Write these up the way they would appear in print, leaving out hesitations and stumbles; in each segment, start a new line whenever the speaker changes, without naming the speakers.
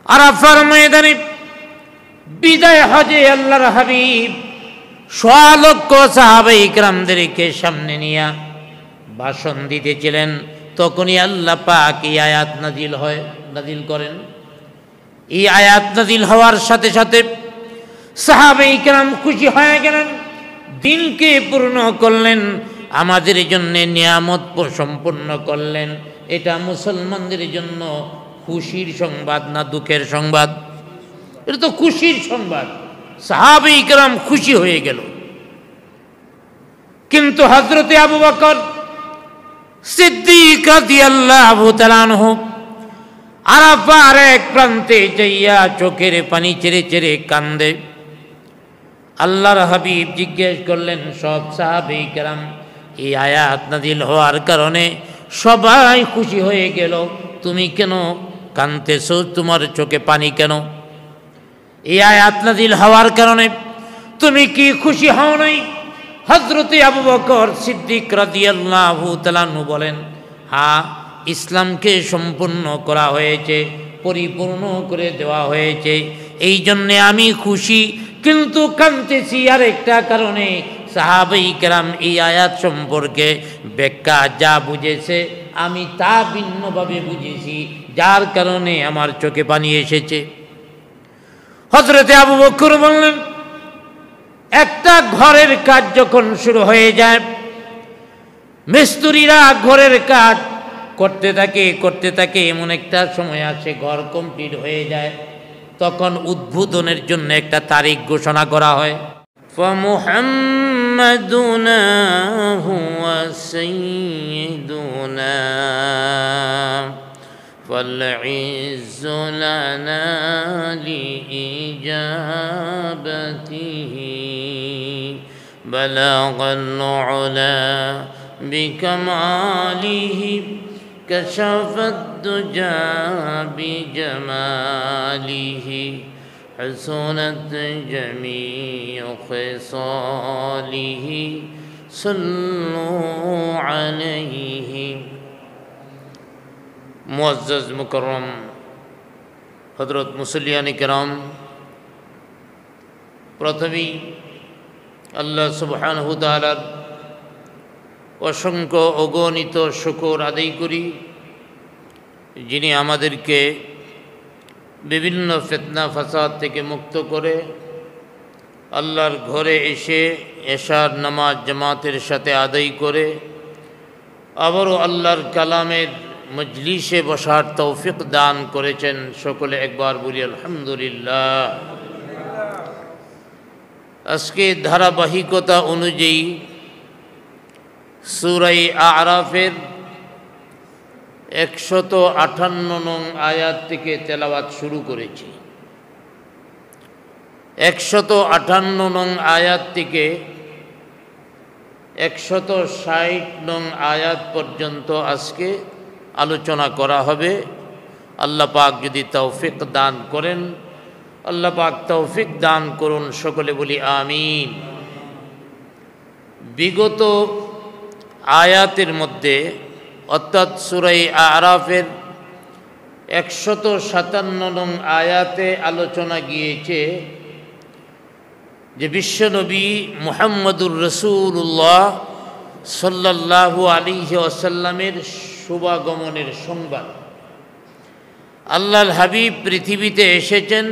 আরাফার ময়দানে বিদায় হজে আল্লাহর হাবিব সোয়া লক্ষ সাহাবায়ে ইকরামদেরকে সামনে নিয়ে ভাষণ দিতেছিলেন। তখনই আল্লাহ পাক এই আয়াত নাজিল করেন। এই আয়াত নাজিল হওয়ার সাথে সাথে সাহাবায়ে ইকরাম খুশি হয়ে গেলেন, দিনকে পূর্ণ করলেন, আমাদের জন্য নিয়ামত সম্পন্ন করলেন। এটা মুসলমানদের জন্য খুশির সংবাদ না দুঃখের সংবাদ? এটা তো খুশির সংবাদ। সাহাবায়ে ইকরাম খুশি হয়ে গেল। কিন্তু হযরতে আবু বকর সিদ্দিক রাদিয়াল্লাহু তাআলা আনহু আরাফার এক প্রান্তে যাইয়া চোখের পানি ছেড়ে ছেড়ে কান্দে। আল্লাহর হাবিব জিজ্ঞেস করলেন, সব সাহাবায়ে কেরাম এই আয়াত নাজিল হওয়ার কারণে সবাই খুশি হয়ে গেল, তুমি কেন কাঁদতেছো? তোমার চোখে পানি কেন? এই আয়াত নাজিল হওয়ার কারণে তুমি কি খুশি হও নাই? হযরতে আবু বকর সিদ্দিক রাদিয়াল্লাহু তাআলা আনহু বলেন, হ্যাঁ, ইসলামকে সম্পূর্ণ করা হয়েছে, পরিপূর্ণ করে দেওয়া হয়েছে, এই জন্যে আমি খুশি। কিন্তু কাঁদতেছি আরেকটা কারণে, সাহাবায়ে কেরাম এই আয়াত সম্পর্কে ব্যাখ্যা যা বুঝেছে আমি তা ভিন্নভাবে বুঝেছি, যার কারণে আমার চোখে পানি এসেছে। হযরতে আবু বকর বললেন, একটা ঘরের কাজ যখন শুরু হয়ে যায়, মিস্ত্রিরা ঘরের কাজ করতে থাকে, এমন একটা সময় আসে ঘর কমপ্লিট হয়ে যায়, তখন উদ্বোধনের জন্য একটা তারিখ ঘোষণা করা হয়। فمحمدنا هو سيدنا فالعز لنا لإجابته بلغ العلا بكماله كشف الدجى بجماله حسنت جميع خصاله صلوا عليه। মুআজ্জাজ মুকাররম হযরত মুসল্লিয়ানে কেরাম, প্রথমেই আল্লাহ সুবহানাহু ওয়া তাআলার অসংখ্য অগণিত শুকর আদায় করি, যিনি আমাদেরকে বিভিন্ন ফিতনা ফাসাদ থেকে মুক্ত করে আল্লাহর ঘরে এসে এশার নামাজ জামাতের সাথে আদায় করে আবারও আল্লাহর কালামের মজলিসে বসার তৌফিক দান করেছেন। সকলে একবার বলি আলহামদুলিল্লাহ। আজকে ধারাবাহিকতা অনুযায়ী সূরা আরাফের 158 নং আয়াত থেকে তেলাওয়াত শুরু করেছি। 158 নং আয়াত থেকে 160 নং আয়াত পর্যন্ত আজকে আলোচনা করা হবে। আল্লাহ পাক যদি তৌফিক দান করেন, আল্লাহ পাক তৌফিক দান করুন, সকলে বলি আমিন। বিগত আয়াতের মধ্যে অর্থাৎ সূরা আরাফের 157 নং আয়াতে আলোচনা গিয়েছে যে বিশ্বনবী মুহাম্মদুর রাসূলুল্লাহ সাল্লাল্লাহু আলাইহি ওয়াসাল্লামের শুভাগমনের সংবাদ। আল্লাহর হাবিব পৃথিবীতে এসেছেন,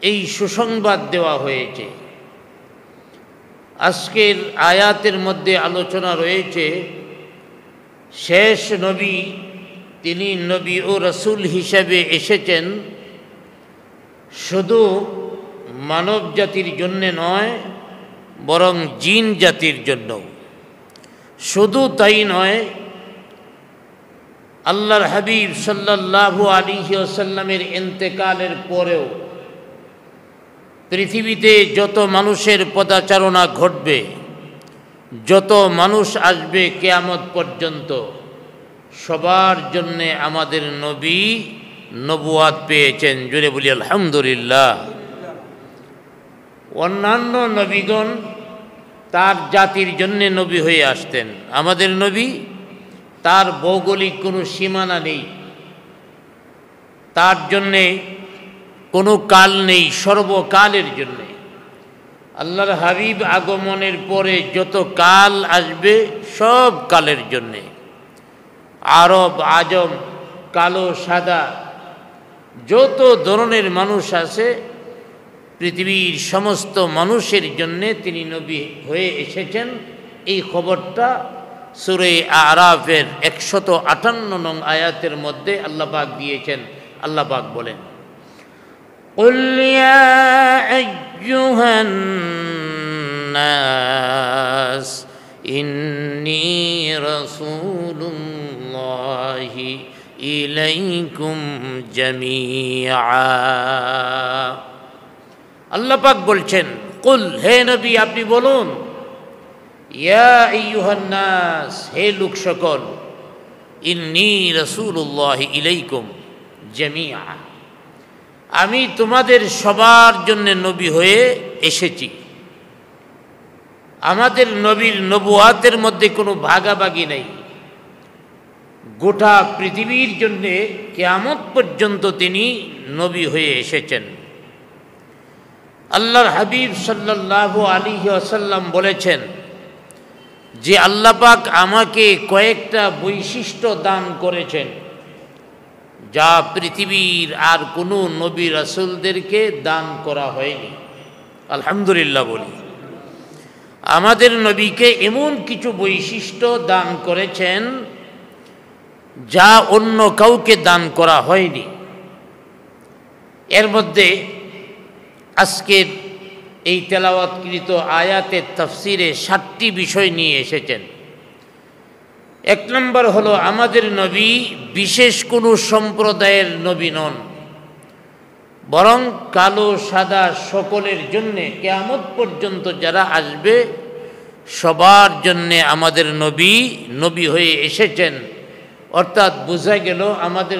এই সুসংবাদ দেওয়া হয়েছে। আজকের আয়াতের মধ্যে আলোচনা রয়েছে শেষ নবী, তিনি নবী ও রাসূল হিসাবে এসেছেন শুধু মানব জাতির জন্য নয়, বরং জিন জাতির জন্য। শুধু তাই নয়, আল্লাহর হাবিব সাল্লাল্লাহু আলাইহি ওয়াসাল্লামের ইন্তেকালের পরেও পৃথিবীতে যত মানুষের পদাচারণা ঘটবে, যত মানুষ আসবে কিয়ামত পর্যন্ত, সবার জন্যে আমাদের নবী নবুয়াত পেয়েছেন। জোরে বলি আলহামদুলিল্লাহ। অন্যান্য নবীগণ তার জাতির জন্য নবী হয়ে আসতেন, আমাদের নবী তার ভৌগোলিক কোনো সীমানা নেই, তার জন্যে কোনো কাল নেই, সর্বকালের জন্যে। আল্লাহর হাবিব আগমনের পরে যত কাল আসবে সব কালের জন্যে। আরব আজম, কালো সাদা, যত ধরনের মানুষ আছে পৃথিবীর সমস্ত মানুষের জন্যে তিনি নবী হয়ে এসেছেন। এই খবরটা সূরা আরাফের 158 নং আয়াতের মধ্যে আল্লাহ পাক দিয়েছেন। আল্লাহ পাক বলেন, কুল ইয়া আইয়ুহান নাস ইন্নী রাসূলুল্লাহি ইলাইকুম জামিআ। আল্লাহ পাক বলছেন, কুল, হে নবী আপনি বলুন, ইয়া আইয়ুহান নাস, হে লোক সকল, ইন্নী রাসূলুল্লাহি ইলাইকুম জামিআ, আমি তোমাদের সবার জন্য নবী হয়ে এসেছি। আমাদের নবীর নবুয়াতের মধ্যে কোনো ভাগাভাগি নেই। গোটা পৃথিবীর জন্যে কিয়ামত পর্যন্ত তিনি নবী হয়ে এসেছেন। আল্লাহর হাবিব সাল্লাল্লাহু আলাইহি ওয়াসাল্লাম বলেছেন যে আল্লাহ পাক আমাকে কয়েকটা বৈশিষ্ট্য দান করেছেন যা পৃথিবীর আর কোনো নবী রাসূলদেরকে দান করা হয়নি। আলহামদুলিল্লাহ বলি, আমাদের নবীকে এমন কিছু বৈশিষ্ট্য দান করেছেন যা অন্য কাউকে দান করা হয়নি। এর মধ্যে আজকের এই তেলাওয়াতকৃত আয়াতের তাফসিরে 7টি বিষয় নিয়ে এসেছেন। 1 নম্বর হলো, আমাদের নবী বিশেষ কোনো সম্প্রদায়ের নবী নন, বরং কালো সাদা সকলের জন্যে, কিয়ামত পর্যন্ত যারা আসবে সবার জন্যে আমাদের নবী নবী হয়ে এসেছেন। অর্থাৎ বোঝা গেল আমাদের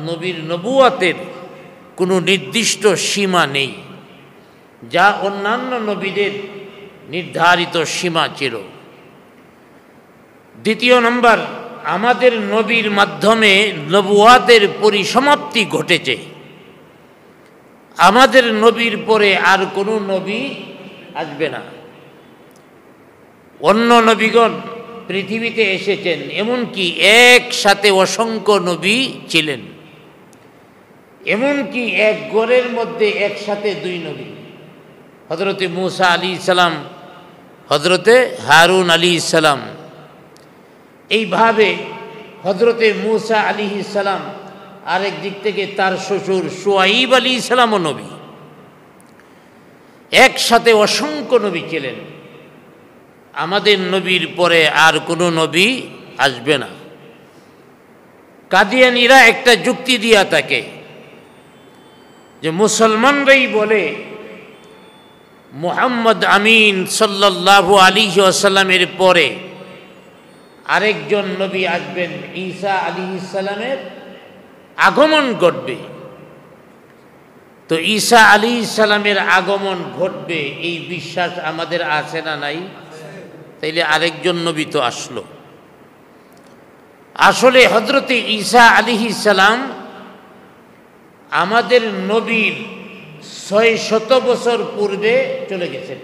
নবীর নবুয়াতের কোনো নির্দিষ্ট সীমা নেই, যা অন্যান্য নবীদের নির্ধারিত সীমা ছিল। 2 নম্বর, আমাদের নবীর মাধ্যমে নবুয়াতের পরিসমাপ্তি ঘটেছে। আমাদের নবীর পরে আর কোনো নবী আসবে না। অন্য নবীগণ পৃথিবীতে এসেছেন, এমনকি একসাথে অসংখ্য নবী ছিলেন, এমনকি এক ঘরের মধ্যে একসাথে 2 নবী, হযরতে মূসা আলাইহিস সালাম, হযরতে হারুন আলাইহিস সালাম। এইভাবে হযরতে মূসা আলাইহিস সালাম, আরেক দিক থেকে তার শ্বশুর শুআইব আলাইহিস সালামও নবী, একসাথে অসংখ্য নবী ছিলেন। আমাদের নবীর পরে আর কোনো নবী আসবে না। কাদিয়ানীরা একটা যুক্তি দিয়া থাকে যে মুসলমানরাই বলে মুহাম্মদ আমিন সাল্লাল্লাহু আলাইহি ওয়াসাল্লামের পরে আরেকজন নবী আসবেন, ঈসা আলাইহিস সালামের আগমন ঘটবে। তো ঈসা আলাইহিস সালামের আগমন ঘটবে এই বিশ্বাস আমাদের আছে না নাই? তাইলে আরেকজন নবী তো আসলো। আসলে হযরতে ঈসা আলাইহিস সালাম আমাদের নবীর 600 বছর পূর্বে চলে গেছেন,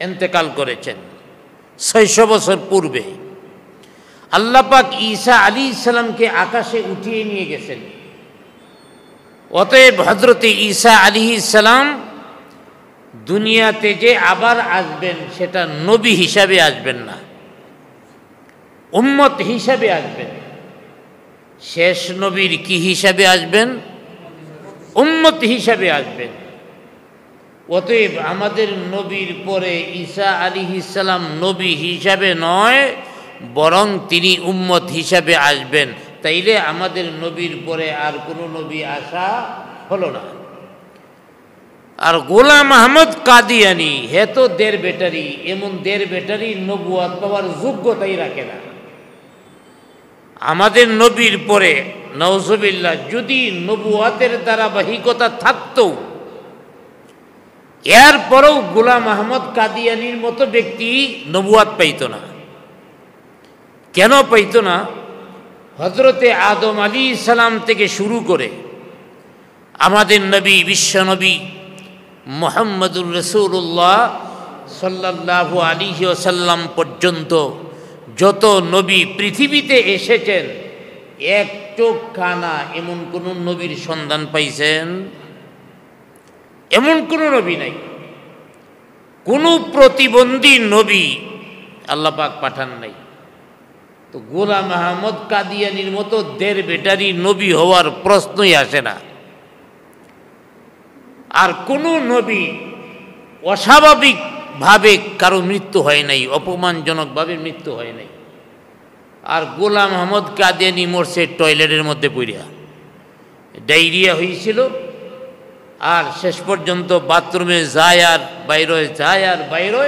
ইন্তেকাল করেছেন। 600 বছর পূর্বে আল্লাহ পাক ঈসা আলাইহিস সালামকে আকাশে উঠিয়ে নিয়ে গেছেন। অতএব হযরতে ঈসা আলাইহিস সালাম দুনিয়াতে যে আবার আসবেন সেটা নবী হিসাবে আসবেন না, উম্মত হিসাবে আসবেন। শেষ নবীর কি হিসাবে আসবেন? উম্মত হিসাবে আসবেন। অতএব আমাদের নবীর পরে ঈসা আলাইহিস সালাম নবী হিসাবে নয়, বরং তিনি উম্মত হিসাবে আসবেন। তাইলে আমাদের নবীর পরে আর কোনো নবী আসা হলো না। আর গোলাম আহমদ কাদিয়ানী হে তো দের বেটারি, এমন দের বেটারি নবুয়াত পাওয়ার যোগ্যতাই রাখে না। আমাদের নবীর পরে নাউজুবিল্লাহ যদি নবুয়াতের ধারাবাহিকতা থাকতো, এরপরেও গোলাম আহমদ কাদিয়ানীর মতো ব্যক্তি নবুয়াত পাইত না। কেন পাইত না? হযরতে আদম আলাইহিস সালাম থেকে শুরু করে আমাদের নবী বিশ্বনবী মুহাম্মদুর রাসূলুল্লাহ সাল্লাল্লাহু আলাইহি ওয়াসাল্লাম পর্যন্ত যত নবী পৃথিবীতে এসেছেন, এক চোখ কানা এমন কোন নবীর সন্ধান পাইছেন? এমন কোন নবী নাই। কোন প্রতিবন্ধী নবী আল্লাহ পাক পাঠান নাই। তো গোলাম আহমদ কাদিয়ানির মতো দেড় বেটারি নবী হওয়ার প্রশ্নই আসে না। আর কোন নবী অস্বাভাবিকভাবে কারো মৃত্যু হয় নাই, অপমানজনকভাবে মৃত্যু হয় নাই। আর গোলাম আহমদ কাদিয়ানি মরছে টয়লেটের মধ্যে পড়িয়া, ডায়রিয়া হয়েছিল, আর শেষ পর্যন্ত বাথরুমে যায় আর বাইরে যায় আর বাইরে,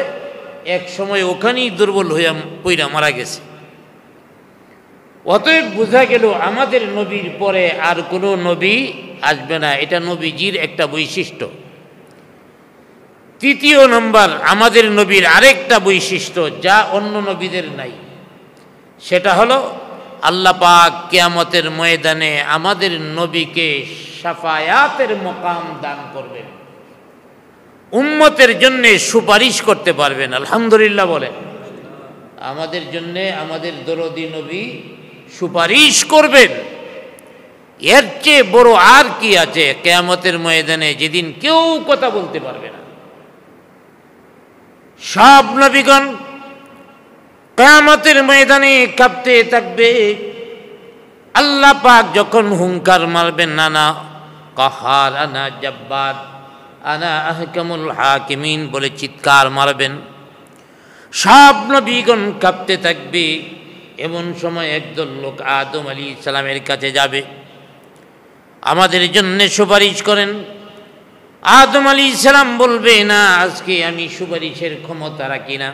এক সময় ওখানেই দুর্বল হইয়া পইরা মারা গেছে। অতএব বোঝা গেল আমাদের নবীর পরে আর কোনো নবী আসবে না, এটা নবীজির একটা বৈশিষ্ট্য। তৃতীয় নম্বর, আমাদের নবীর আরেকটা বৈশিষ্ট্য যা অন্য নবীদের নাই, সেটা হলো আল্লাহ পাক কিয়ামতের ময়দানে আমাদের নবীকে শাফায়াতের মকাম দান করবেন, উম্মতের জন্য সুপারিশ করতে পারবেন। আলহামদুলিল্লাহ বলেন। আমাদের জন্য আমাদের দরদি নবী সুপারিশ করবেন। এর চেয়ে বড় আর কি আছে কিয়ামতের ময়দানে, যেদিন কেউ কথা বলতে পারবে না। সব নবীগণ কিয়ামতের ময়দানে কাঁপতে থাকবে। আল্লাহ পাক যখন হুঙ্কার মারবেন, নানা কাহার আনা জব্বার আনা আহকামুল হাকিমিন বলে চিৎকার মারবেন, সব নবীগণ কাঁপতে থাকবে। এমন সময় একদল লোক আদম আলাইহিস সালামের কাছে যাবে, আমাদের জন্য সুপারিশ করেন। আদম আলাইহিস সালাম বলবে, না, আজকে আমি সুপারিশের ক্ষমতা রাখি না।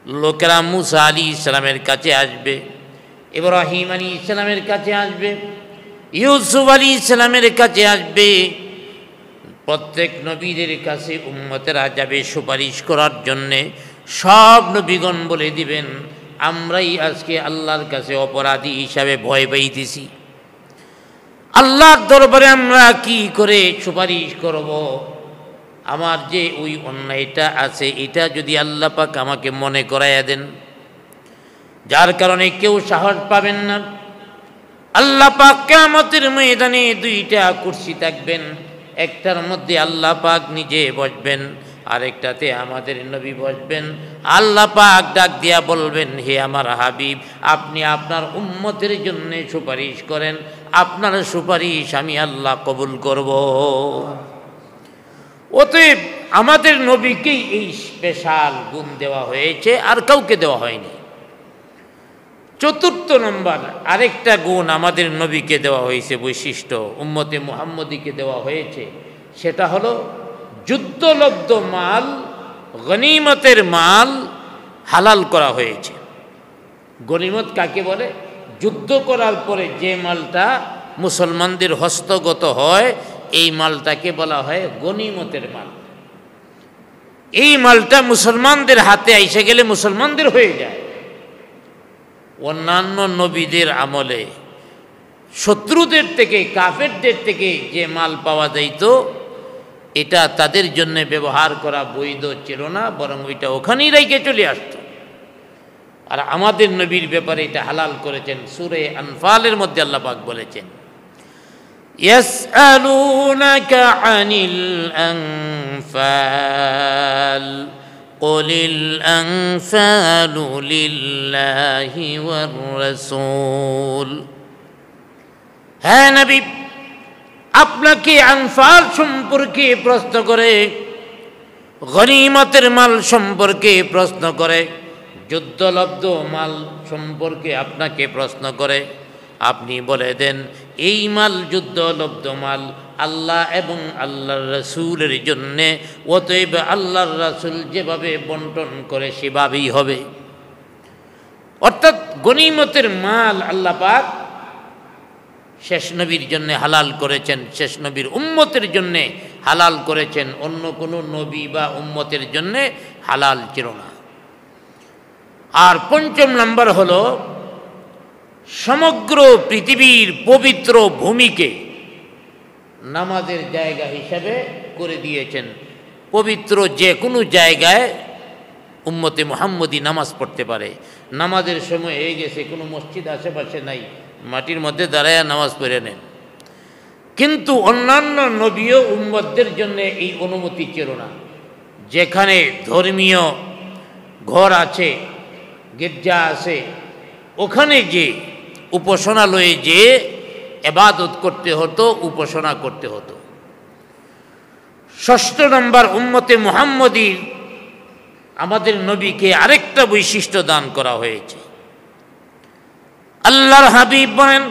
লোকেরা মুসা আলাইহিস সালামের কাছে আসবে, ইব্রাহিম আলাইহিস সালামের কাছে আসবে, ইউসুফ আলাইহিস সালামের কাছে আসবে। প্রত্যেক নবীদের কাছে উম্মতেরা যাবে সুপারিশ করার জন্যে। সব নবীগণ বলে দিবেন, আমরাই আজকে আল্লাহর কাছে অপরাধী হিসাবে ভয় পাইতেছি। আল্লাহর দরবারে আমরা কি করে সুপারিশ করব? আমার যে ওই অন্যায়টা আছে, এটা যদি আল্লাহ পাক আমাকে মনে করাইয়া দেন, যার কারণে কেউ সাহস পাবেন না। আল্লাহ পাক কিয়ামতের ময়দানে দুইটা কুরসি থাকবেন, একটার মধ্যে আল্লাহ পাক নিজে বসবেন, আরেকটাতে আমাদের নবী বসবেন। আল্লাহ পাক ডাক দিয়া বলবেন, হে আমার হাবিব, আপনি আপনার উম্মতের জন্য সুপারিশ করেন, আপনার সুপারিশ আমি আল্লাহ কবুল করব। অতএব আমাদের নবীকেই এই স্পেশাল গুণ দেওয়া হয়েছে, আর কাউকে দেওয়া হয়নি। চতুর্থ নম্বর আরেকটা গুণ আমাদের নবীকে দেওয়া হয়েছে, বৈশিষ্ট্য উম্মতে মুহাম্মদীকে দেওয়া হয়েছে, সেটা হলো যুদ্ধলব্ধ মাল, গনিমতের মাল হালাল করা হয়েছে। গনিমত কাকে বলে? যুদ্ধ করার পরে যে মালটা মুসলমানদের হস্তগত হয়, এই মালটাকে বলা হয় গনিমতের মাল। এই মালটা মুসলমানদের হাতে এসে গেলে মুসলমানদের হয়ে যায়। অন্যান্য নবীদের আমলে শত্রুদের থেকে, কাফেরদের থেকে যে মাল পাওয়া যাইত, এটা তাদের জন্য ব্যবহার করা বৈধ ছিল না, বরং ওইটা ওখানেই রেখে চলে আসত। আর আমাদের নবীর ব্যাপারে এটা হালাল করেছেন। সূরা আনফালের মধ্যে আল্লাহ পাক বলেছেন, ইয়াসআলুনাকা আনিল আনফাল কুলিল আনফালু লিল্লাহি ওয়ার রাসূল। হ্যাঁ নবী, আপনাকে আনফাল সম্পর্কে প্রশ্ন করে, গনিমতের মাল সম্পর্কে প্রশ্ন করে, যুদ্ধলব্ধ মাল সম্পর্কে আপনাকে প্রশ্ন করে। আপনি বলে দেন, এই মাল যুদ্ধলব্ধ মাল আল্লাহ এবং আল্লাহর রাসূলের জন্যে, অতএব আল্লাহর রাসূল যেভাবে বন্টন করে সেভাবেই হবে। অর্থাৎ গনিমতের মাল আল্লাহ পাক শেষ নবীর জন্য হালাল করেছেন, শেষ নবীর উম্মতের জন্য হালাল করেছেন, অন্য কোনো নবী বা উম্মতের জন্য হালাল ছিল না। আর পঞ্চম নাম্বার হলো সমগ্র পৃথিবীর পবিত্র ভূমিকে নামাজের জায়গা হিসাবে করে দিয়েছেন। পবিত্র যে কোনো জায়গায় উম্মতে মুহাম্মদী নামাজ পড়তে পারে। নামাজের সময় হয়ে গেছে, কোনো মসজিদ আশেপাশে নাই, মাটির মধ্যে দাঁড়ায় নামাজ পড়ে নেন। কিন্তু অন্যান্য নবীও উম্মতদের জন্য এই অনুমতি ছিল না। যেখানে ধর্মীয় ঘর আছে, গির্জা আছে, ওখানে যে উপাসনালয়ে যে ইবাদত করতে হতো, উপাসনা করতে হতো। ৬ষ্ঠ নম্বর, উম্মতে মুহাম্মদীর আমাদের নবীকে আরেকটা বৈশিষ্ট্য দান করা হয়েছে। আল্লাহর হাবিব বলেন,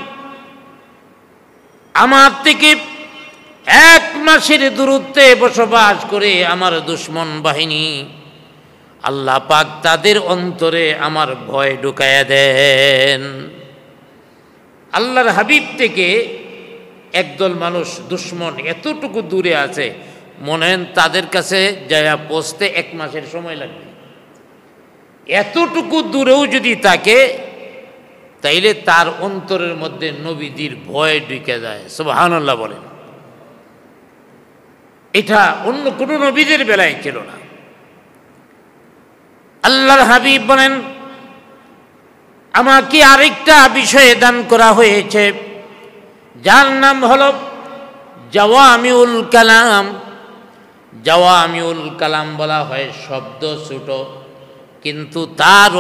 আমার থেকে 1 মাসের দূরত্বে বসবাস করে আমার দুশমন বাহিনী, আল্লাহ পাক তাদের অন্তরে আমার ভয় ঢুকায়া দেন। আল্লাহর হাবিব থেকে একদল মানুষ দুশমন এতটুকু দূরে আছে, মনে হয় তাদের কাছে যায়া পৌঁছতে 1 মাসের সময় লাগবে। এতটুকু দূরেও যদি থাকে, তাইলে তার অন্তরের মধ্যে নবীদের ভয় ঢুকে যায়। সুবহানাল্লাহ বলেন। এটা অন্য কোনো নবীদের বেলায় ছিল না। আল্লাহর হাবিব বলেন, আমাকে আরেকটা বিষয়ে দান করা হয়েছে, যার নাম হলো জাওয়ামিউল কালাম। জাওয়ামিউল কালাম বলা হয় শব্দ ছোট, কিন্তু তার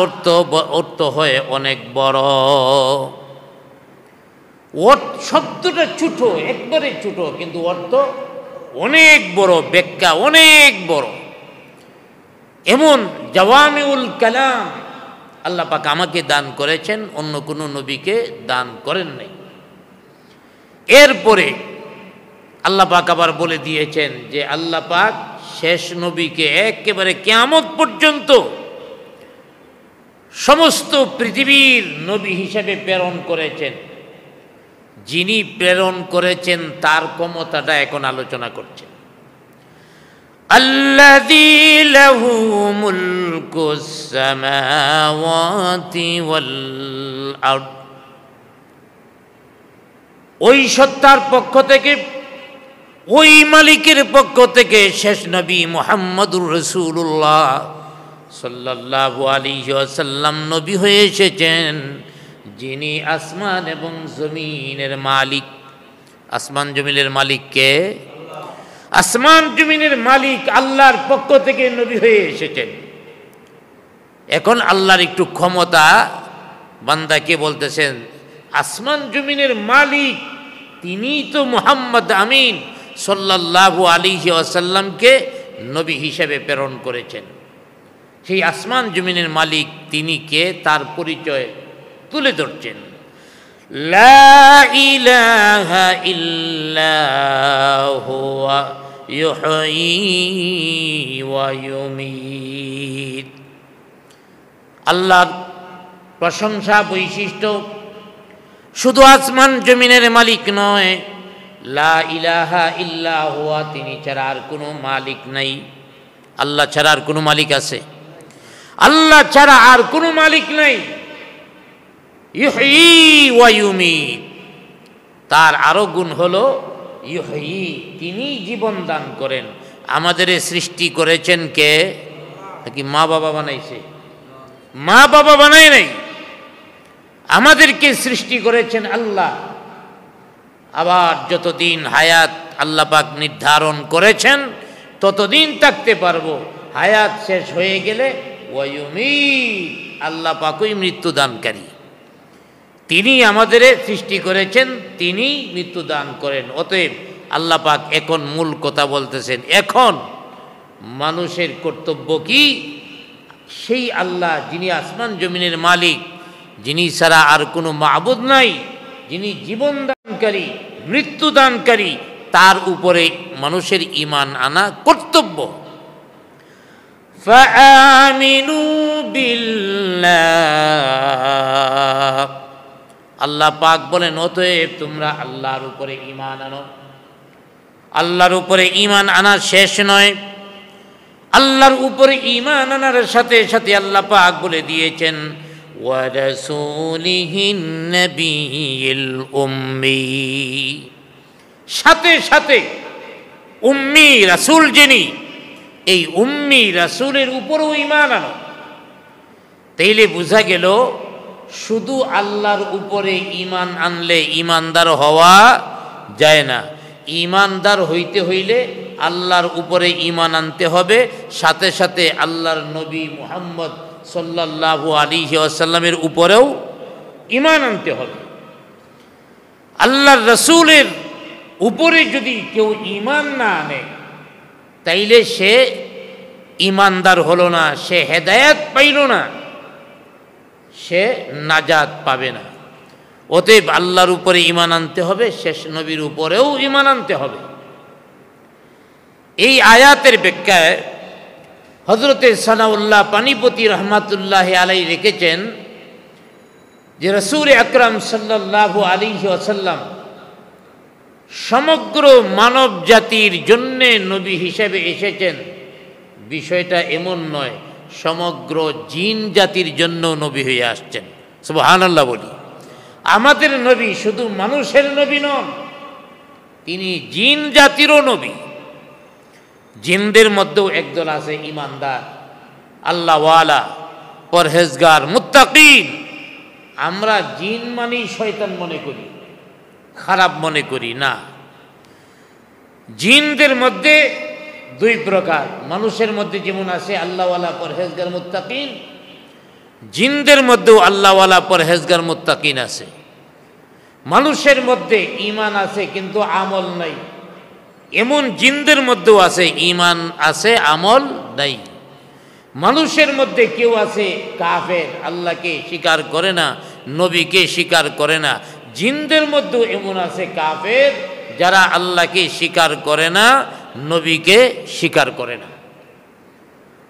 অর্থ হয় অনেক বড়। শব্দটা ছোট, একবারে ছোট, কিন্তু অর্থ অনেক বড়, ব্যাখ্যা অনেক বড়। এমন জাওয়ামিউল কালাম আল্লাহ পাক আমাকে দান করেছেন, অন্য কোনো নবীকে দান করেন নাই। এরপরে আল্লাহ পাক আবার বলে দিয়েছেন যে আল্লাহ পাক শেষ নবীকে একেবারে কিয়ামত পর্যন্ত সমস্ত পৃথিবীর নবী হিসেবে প্রেরণ করেছেন। যিনি প্রেরণ করেছেন তার ক্ষমতাটা এখন আলোচনা করছেন। আল্লাযী লাহু মুলকুস সামাওয়াতি ওয়াল আরদ, ওই সত্তার পক্ষ থেকে, ওই মালিকের পক্ষ থেকে শেষ নবী মুহাম্মদুর রাসূলুল্লাহ সাল্লাল্লাহু আলাইহি ওয়াসাল্লাম নবী হয়ে এসেছেন, যিনি আসমান এবং জমিনের মালিক। আসমান জমিনের মালিক কে? আসমান জমিনের মালিক আল্লাহর পক্ষ থেকে নবী হয়ে এসেছেন। এখন আল্লাহর একটু ক্ষমতা বান্দাকে বলতেছেন, আসমান জমিনের মালিক তিনিই তো মুহাম্মদ আমিন সাল্লাল্লাহু আলাইহি ওয়াসাল্লামকে নবী হিসেবে প্রেরণ করেছেন। সেই আসমান জমিনের মালিক তিনি কে, তার পরিচয় তুলে ধরছেন। লা ইলাহা ইল্লা হুয়া ইউহয়ী ওয়া ইউমীত। আল্লাহর প্রশংসা, বৈশিষ্ট্য শুধু আসমান জমিনের মালিক নয়, লা ইলাহা ইল্লা হুয়া, তিনি ছাড়া আর কোনো মালিক নাই। আল্লাহ ছাড়া আর কোনো মালিক আছে? আল্লাহ ছাড়া আর কোনো মালিক নাই। ইউহয়ী ওয়া ইউমীত, তার আরো গুণ হলো ইউহয়ী, তিনি জীবন দান করেন। আমাদের সৃষ্টি করেছেন কে? নাকি মা বাবা বানাইছে? মা বাবা বানায় নাই, আমাদেরকে সৃষ্টি করেছেন আল্লাহ। আবার যতদিন হায়াত আল্লাহ পাক নির্ধারণ করেছেন ততদিন থাকতে পারবো। হায়াত শেষ হয়ে গেলে ওয়া ইউমীত, আল্লাহ পাকই মৃত্যুদানকারী। তিনি আমাদের সৃষ্টি করেছেন, তিনি মৃত্যু দান করেন। অতএব আল্লাহ পাক এখন মূল কথা বলতেছেন, এখন মানুষের কর্তব্য কি? সেই আল্লাহ যিনি আসমান জমিনের মালিক, যিনি ছাড়া আর কোনো মাবুদ নাই, যিনি জীবন দানকারী, মৃত্যু দানকারী, তার উপরে মানুষের ঈমান আনা কর্তব্য। ফাআমিনু বিল্লাহ, আল্লাহ পাক বলেন অতএব তোমরা আল্লাহর উপরে ঈমান আনো। আল্লাহর উপরে ঈমান আনা শেষ নয়, আল্লাহর উপরে ঈমান আনার সাথে সাথে আল্লাহ পাক বলে দিয়েছেন ورسوله النبي الأمي সাথে সাথে উম্মি রাসূল যিনি এই উম্মি রাসূলের উপরও ঈমান আনো। তাইলে বোঝা গেল শুধু আল্লাহর উপরে ঈমান আনলে ঈমানদার হওয়া যায় না। ঈমানদার হইতে হইলে আল্লাহর উপরে ঈমান আনতে হবে, সাথে সাথে আল্লাহর নবী মুহাম্মদ সাল্লাল্লাহু আলাইহি ওয়াসাল্লামের উপরেও ঈমান আনতে হবে। আল্লাহর রাসূলের উপরে যদি কেউ ঈমান না আনে তাইলে সে ঈমানদার হলো না, সে হেদায়েত পাইল না, সে নাজাত পাবে না। অতএব আল্লাহর উপরে ঈমান আনতে হবে, শেষ নবীর উপরেও ঈমান আনতে হবে। এই আয়াতের ব্যাখ্যায় হযরতে সানাউল্লাহ পানিপতি রহমাতুল্লাহ আলাইহি লিখেছেন যে রাসূল আকরাম সাল্লাল্লাহু আলাইহি ওয়াসাল্লাম সমগ্র মানব জাতির জন্য নবী হিসেবে এসেছেন, বিষয়টা এমন নয় সমগ্র জিন জাতির জন্য নবী হয়ে আসছেন। সুবহানাল্লাহ বলি। আমাদের নবী শুধু মানুষের নবী নন, তিনি জিন জাতিরও নবী। জিনদের মধ্যেও একদল আছে ঈমানদার, আল্লাহওয়ালা, পরহেজগার, মুত্তাকিন। আমরা জিন মানেই শয়তান মনে করি, খারাপ মনে করি না। জিনদের মধ্যে দুই প্রকার, মানুষের মধ্যে যেমন আছে আল্লাহওয়ালা, পরহেজগার, মুত্তাকিন, জিনদের মধ্যেও আল্লাহওয়ালা, পরহেজগার, মুত্তাকিন আছে। মানুষের মধ্যে ঈমান আছে কিন্তু আমল নাই, এমন জিনদের মধ্যেও আছে ঈমান আছে আমল নাই। মানুষের মধ্যে কেউ আছে কাফের, আল্লাহকে স্বীকার করে না, নবীকে স্বীকার করে না। জিনদের মধ্যেও এমন আছে কাফের যারা আল্লাহকে স্বীকার করে না, নবীকে স্বীকার করে না।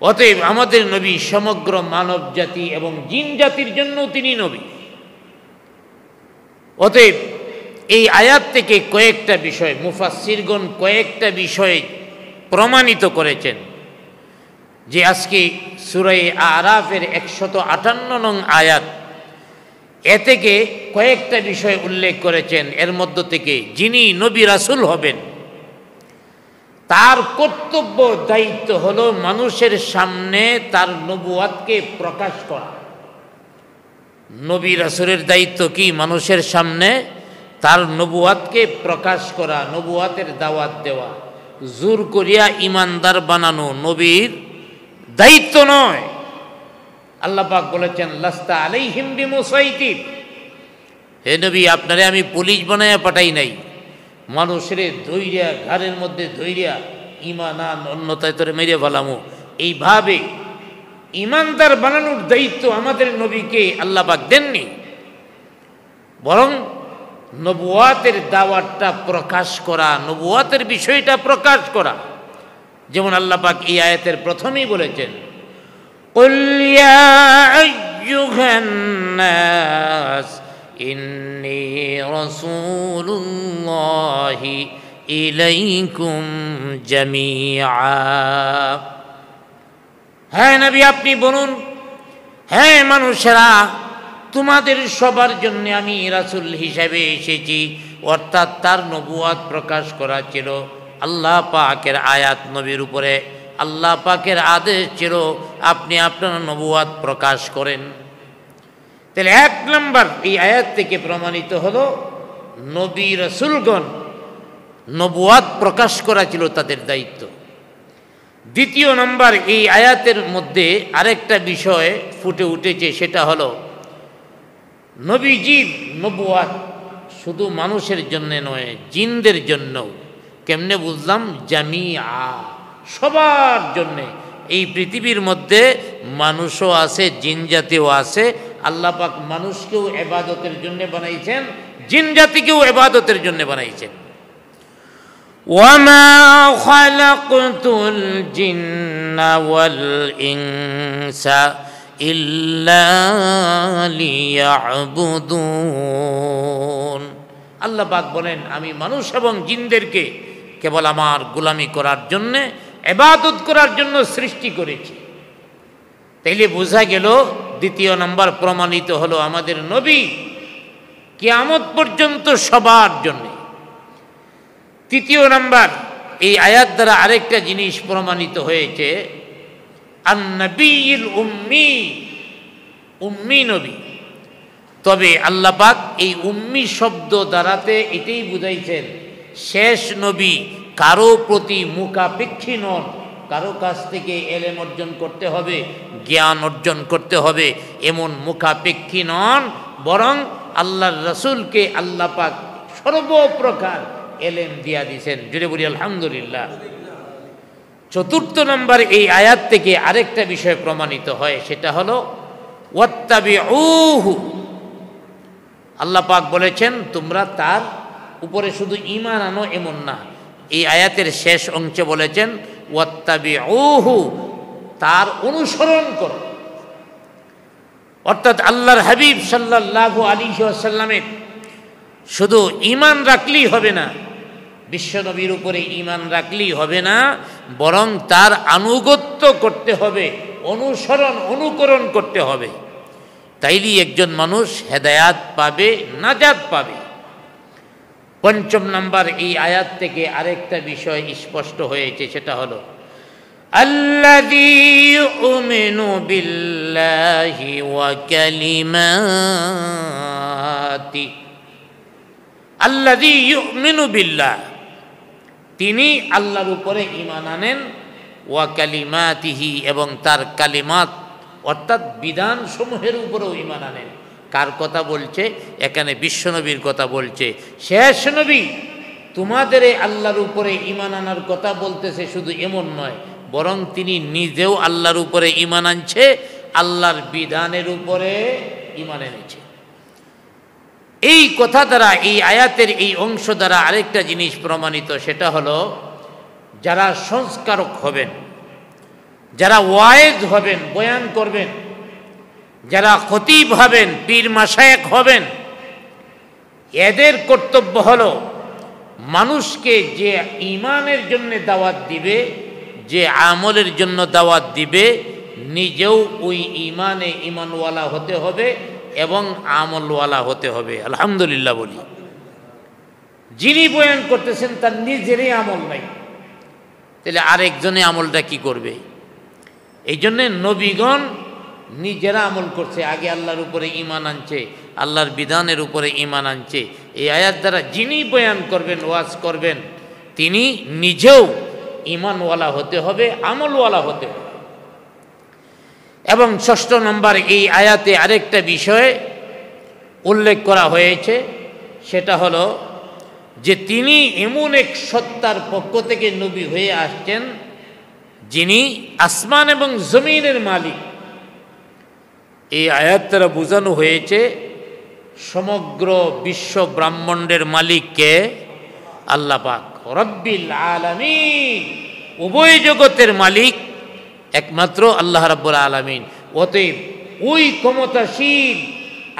অতএব আমাদের নবী সমগ্র মানব জাতি এবং জিন জাতির জন্য তিনি নবী। অতএব এই আয়াত থেকে কয়েকটা বিষয় মুফাসসিরগণ কয়েকটা বিষয় প্রমাণিত করেছেন যে আজকে সূরা আরাফের 158 নং আয়াত, এ থেকে কয়েকটা বিষয় উল্লেখ করেছেন। এর মধ্য থেকে যিনি নবী রাসূল হবেন তার কর্তব্য দায়িত্ব হলো মানুষের সামনে তার নবুয়াতকে প্রকাশ করা। নবী রাসূলের দায়িত্ব কি? মানুষের সামনে তার নবুয়াতকে প্রকাশ করা, নবুয়াতের দাওয়াত দেওয়া। জোর করিয়া ঈমানদার বানানো নবীর দায়িত্ব নয়। আল্লাহ পাক বলেছেন লাস্তা আলাইহিম বিমুসাইতির, হে নবী আপনারে আমি পুলিশ বানাইয়া পাঠাই নাই, মানুষের ধৈর্যা ঘরের মধ্যে ধৈর্যা ঈমান আন অন্যতায় তোরে মেরে ফেলামু, এইভাবে ঈমানদার বানানোর দায়িত্ব আমাদের নবীকে আল্লাহ পাক দেননি, বরং নবুয়াতের দাওয়াতটা প্রকাশ করা, নবুয়াতের বিষয়টা প্রকাশ করা। যেমন আল্লাহ পাক এই আয়াতের প্রথমেই বলেছেন কুল ইয়া আইয়ুহান নাস ইন্নী রাসূলুল্লাহি ইলাইকুম জামিআ। হ্যাঁ নবী আপনি বলুন, হ্যাঁ মানুষেরা তোমাদের সবার জন্য আমি রাসূল হিসেবে এসেছি। অর্থাৎ তার নবুয়াত প্রকাশ করা ছিল। আল্লাহ পাকের আয়াত নবীর উপরে, আল্লাহ পাকের আদেশ ছিল আপনি আপনার নবুয়াত প্রকাশ করেন। তাহলে এক নম্বর এই আয়াত থেকে প্রমাণিত হলো নবী রাসূলগণ নবুয়াত প্রকাশ করা ছিল তাদের দায়িত্ব। দ্বিতীয় নম্বর এই আয়াতের মধ্যে আরেকটা বিষয় ফুটে উঠেছে, সেটা হলো নবীজির নবুয়াত শুধু মানুষের জন্য নয়, জিনদের জন্যও। কেমনে বুঝলাম? জামিআ, সবার জন্যে। এই পৃথিবীর মধ্যে মানুষও আছে, জিন জাতিও আছে। আল্লাহ পাক মানুষকেও ইবাদতের জন্য বানাইছেন, জিন জাতিকেও ইবাদতের জন্য বানাইছেন। ওয়ামা খালাকতুল জিন্না ওয়াল ইনসা ইল্লা লিয়াবুদুন। আল্লাহ পাক বলেন আমি মানুষ এবং জিনদেরকে কেবল আমার গোলামি করার জন্যে, ইবাদত করার জন্য সৃষ্টি করেছি। তাইলে বোঝা গেল দ্বিতীয় নম্বর প্রমাণিত হলো আমাদের নবী কিয়ামত পর্যন্ত সবার জন্য। তৃতীয় নম্বর, এই আয়াত দ্বারা আরেকটা জিনিস প্রমাণিত হয়েছে, আন-নবীল উম্মি, উম্মি নবী। তবে আল্লাহ পাক এই উম্মি শব্দ দ্বারাতে এটাই বুঝাইছেন শেষ নবী কারো প্রতি মুখাপেক্ষী নন, কারো কাছ থেকে এলেম অর্জন করতে হবে, জ্ঞান অর্জন করতে হবে এমন মুখাপেক্ষী নন, বরং আল্লাহর রসুলকে আল্লাহ পাক সর্বপ্রকার এলেম দিয়া দিয়েছেন। জুড়ে বলি আলহামদুলিল্লাহ। চতুর্থ নম্বর, এই আয়াত থেকে আরেকটা বিষয় প্রমাণিত হয়, সেটা হলো ওয়াত্তাবিউহু। আল্লাহ পাক বলেছেন তোমরা তার উপরে শুধু ঈমান আনো এমন না, এই আয়াতের শেষ অংশে বলেছেন ওয়াত্তাবিউহু, তার অনুসরণ করো। অর্থাৎ আল্লাহর হাবিব সাল্লাল্লাহু আলাইহি ওয়াসাল্লামের শুধু ঈমান রাখলেই হবে না, বিশ্বনবীর উপরে ঈমান রাখলেই হবে না, বরং তার আনুগত্য করতে হবে, অনুসরণ অনুকরণ করতে হবে। তাইলেই একজন মানুষ হেদায়াত পাবে, নাজাত পাবে। পঞ্চম নাম্বার, এই আয়াত থেকে আরেকটা বিষয় স্পষ্ট হয়েছে, সেটা হলো আল্লাযী ইউমিনু বিল্লাহি ওয়া কালিমাতি। আল্লাযী ইউমিনু বিল্লাহ, তিনি আল্লাহর উপরে ঈমান আনেন, ওয়া কালিমাতিহি, এবং তার কালিমাত অর্থাৎ বিধান সমূহের উপরেও ঈমান আনেন। কার কথা বলছে? এখানে বিশ্বনবীর কথা বলছে। শেষ নবী তোমাদের আল্লাহর উপরে ঈমান আনার কথা বলতেছে, শুধু এমন নয়, বরং তিনি নিজেও আল্লাহর উপরে ঈমান আনছে, আল্লাহর বিধানের উপরে ঈমান এনেছে। এই কথা দ্বারা, এই আয়াতের এই অংশ দ্বারা আরেকটা জিনিস প্রমাণিত, সেটা হলো যারা সংস্কারক হবেন, যারা ওয়াইজ হবেন, বয়ান করবেন, যারা খতিব হবেন, পীর মাশায়েখ হবেন, এদের কর্তব্য হলো মানুষকে যে ঈমানের জন্য দাওয়াত দিবে, যে আমলের জন্য দাওয়াত দিবে, নিজেও ওই ঈমানে ঈমানওয়ালা হতে হবে এবং আমলওয়ালা হতে হবে। আলহামদুলিল্লাহ বলি। যিনি বয়ান করতেছেন তার নিজেরই আমল নাই, তাহলে আরেকজনে আমলটা কি করবে? এই জন্যে নবীগণ নিজেরা আমল করছে, আগে আল্লাহর উপরে ঈমান আনছে, আল্লাহর বিধানের উপরে ঈমান আনছে। এই আয়াত দ্বারা যিনি বয়ান করবেন, ওয়াজ করবেন, তিনি নিজেও ঈমানওয়ালা হতে হবে, আমলওয়ালা হতে হবে। এবং ষষ্ঠ নম্বর, এই আয়াতে আরেকটা বিষয় উল্লেখ করা হয়েছে, সেটা হলো যে তিনি এমন এক সত্তার পক্ষ থেকে নবী হয়ে আসছেন যিনি আসমান এবং জমিনের মালিক। এই আয়াত দ্বারা বোঝানো হয়েছে সমগ্র বিশ্ব ব্রহ্মাণ্ডের মালিককে আল্লাহ পাক, রব্বিল আলামিন, উভয় জগতের মালিক একমাত্র আল্লাহ রাব্বুল আলামিন। অতএব ওই ক্ষমতাশীল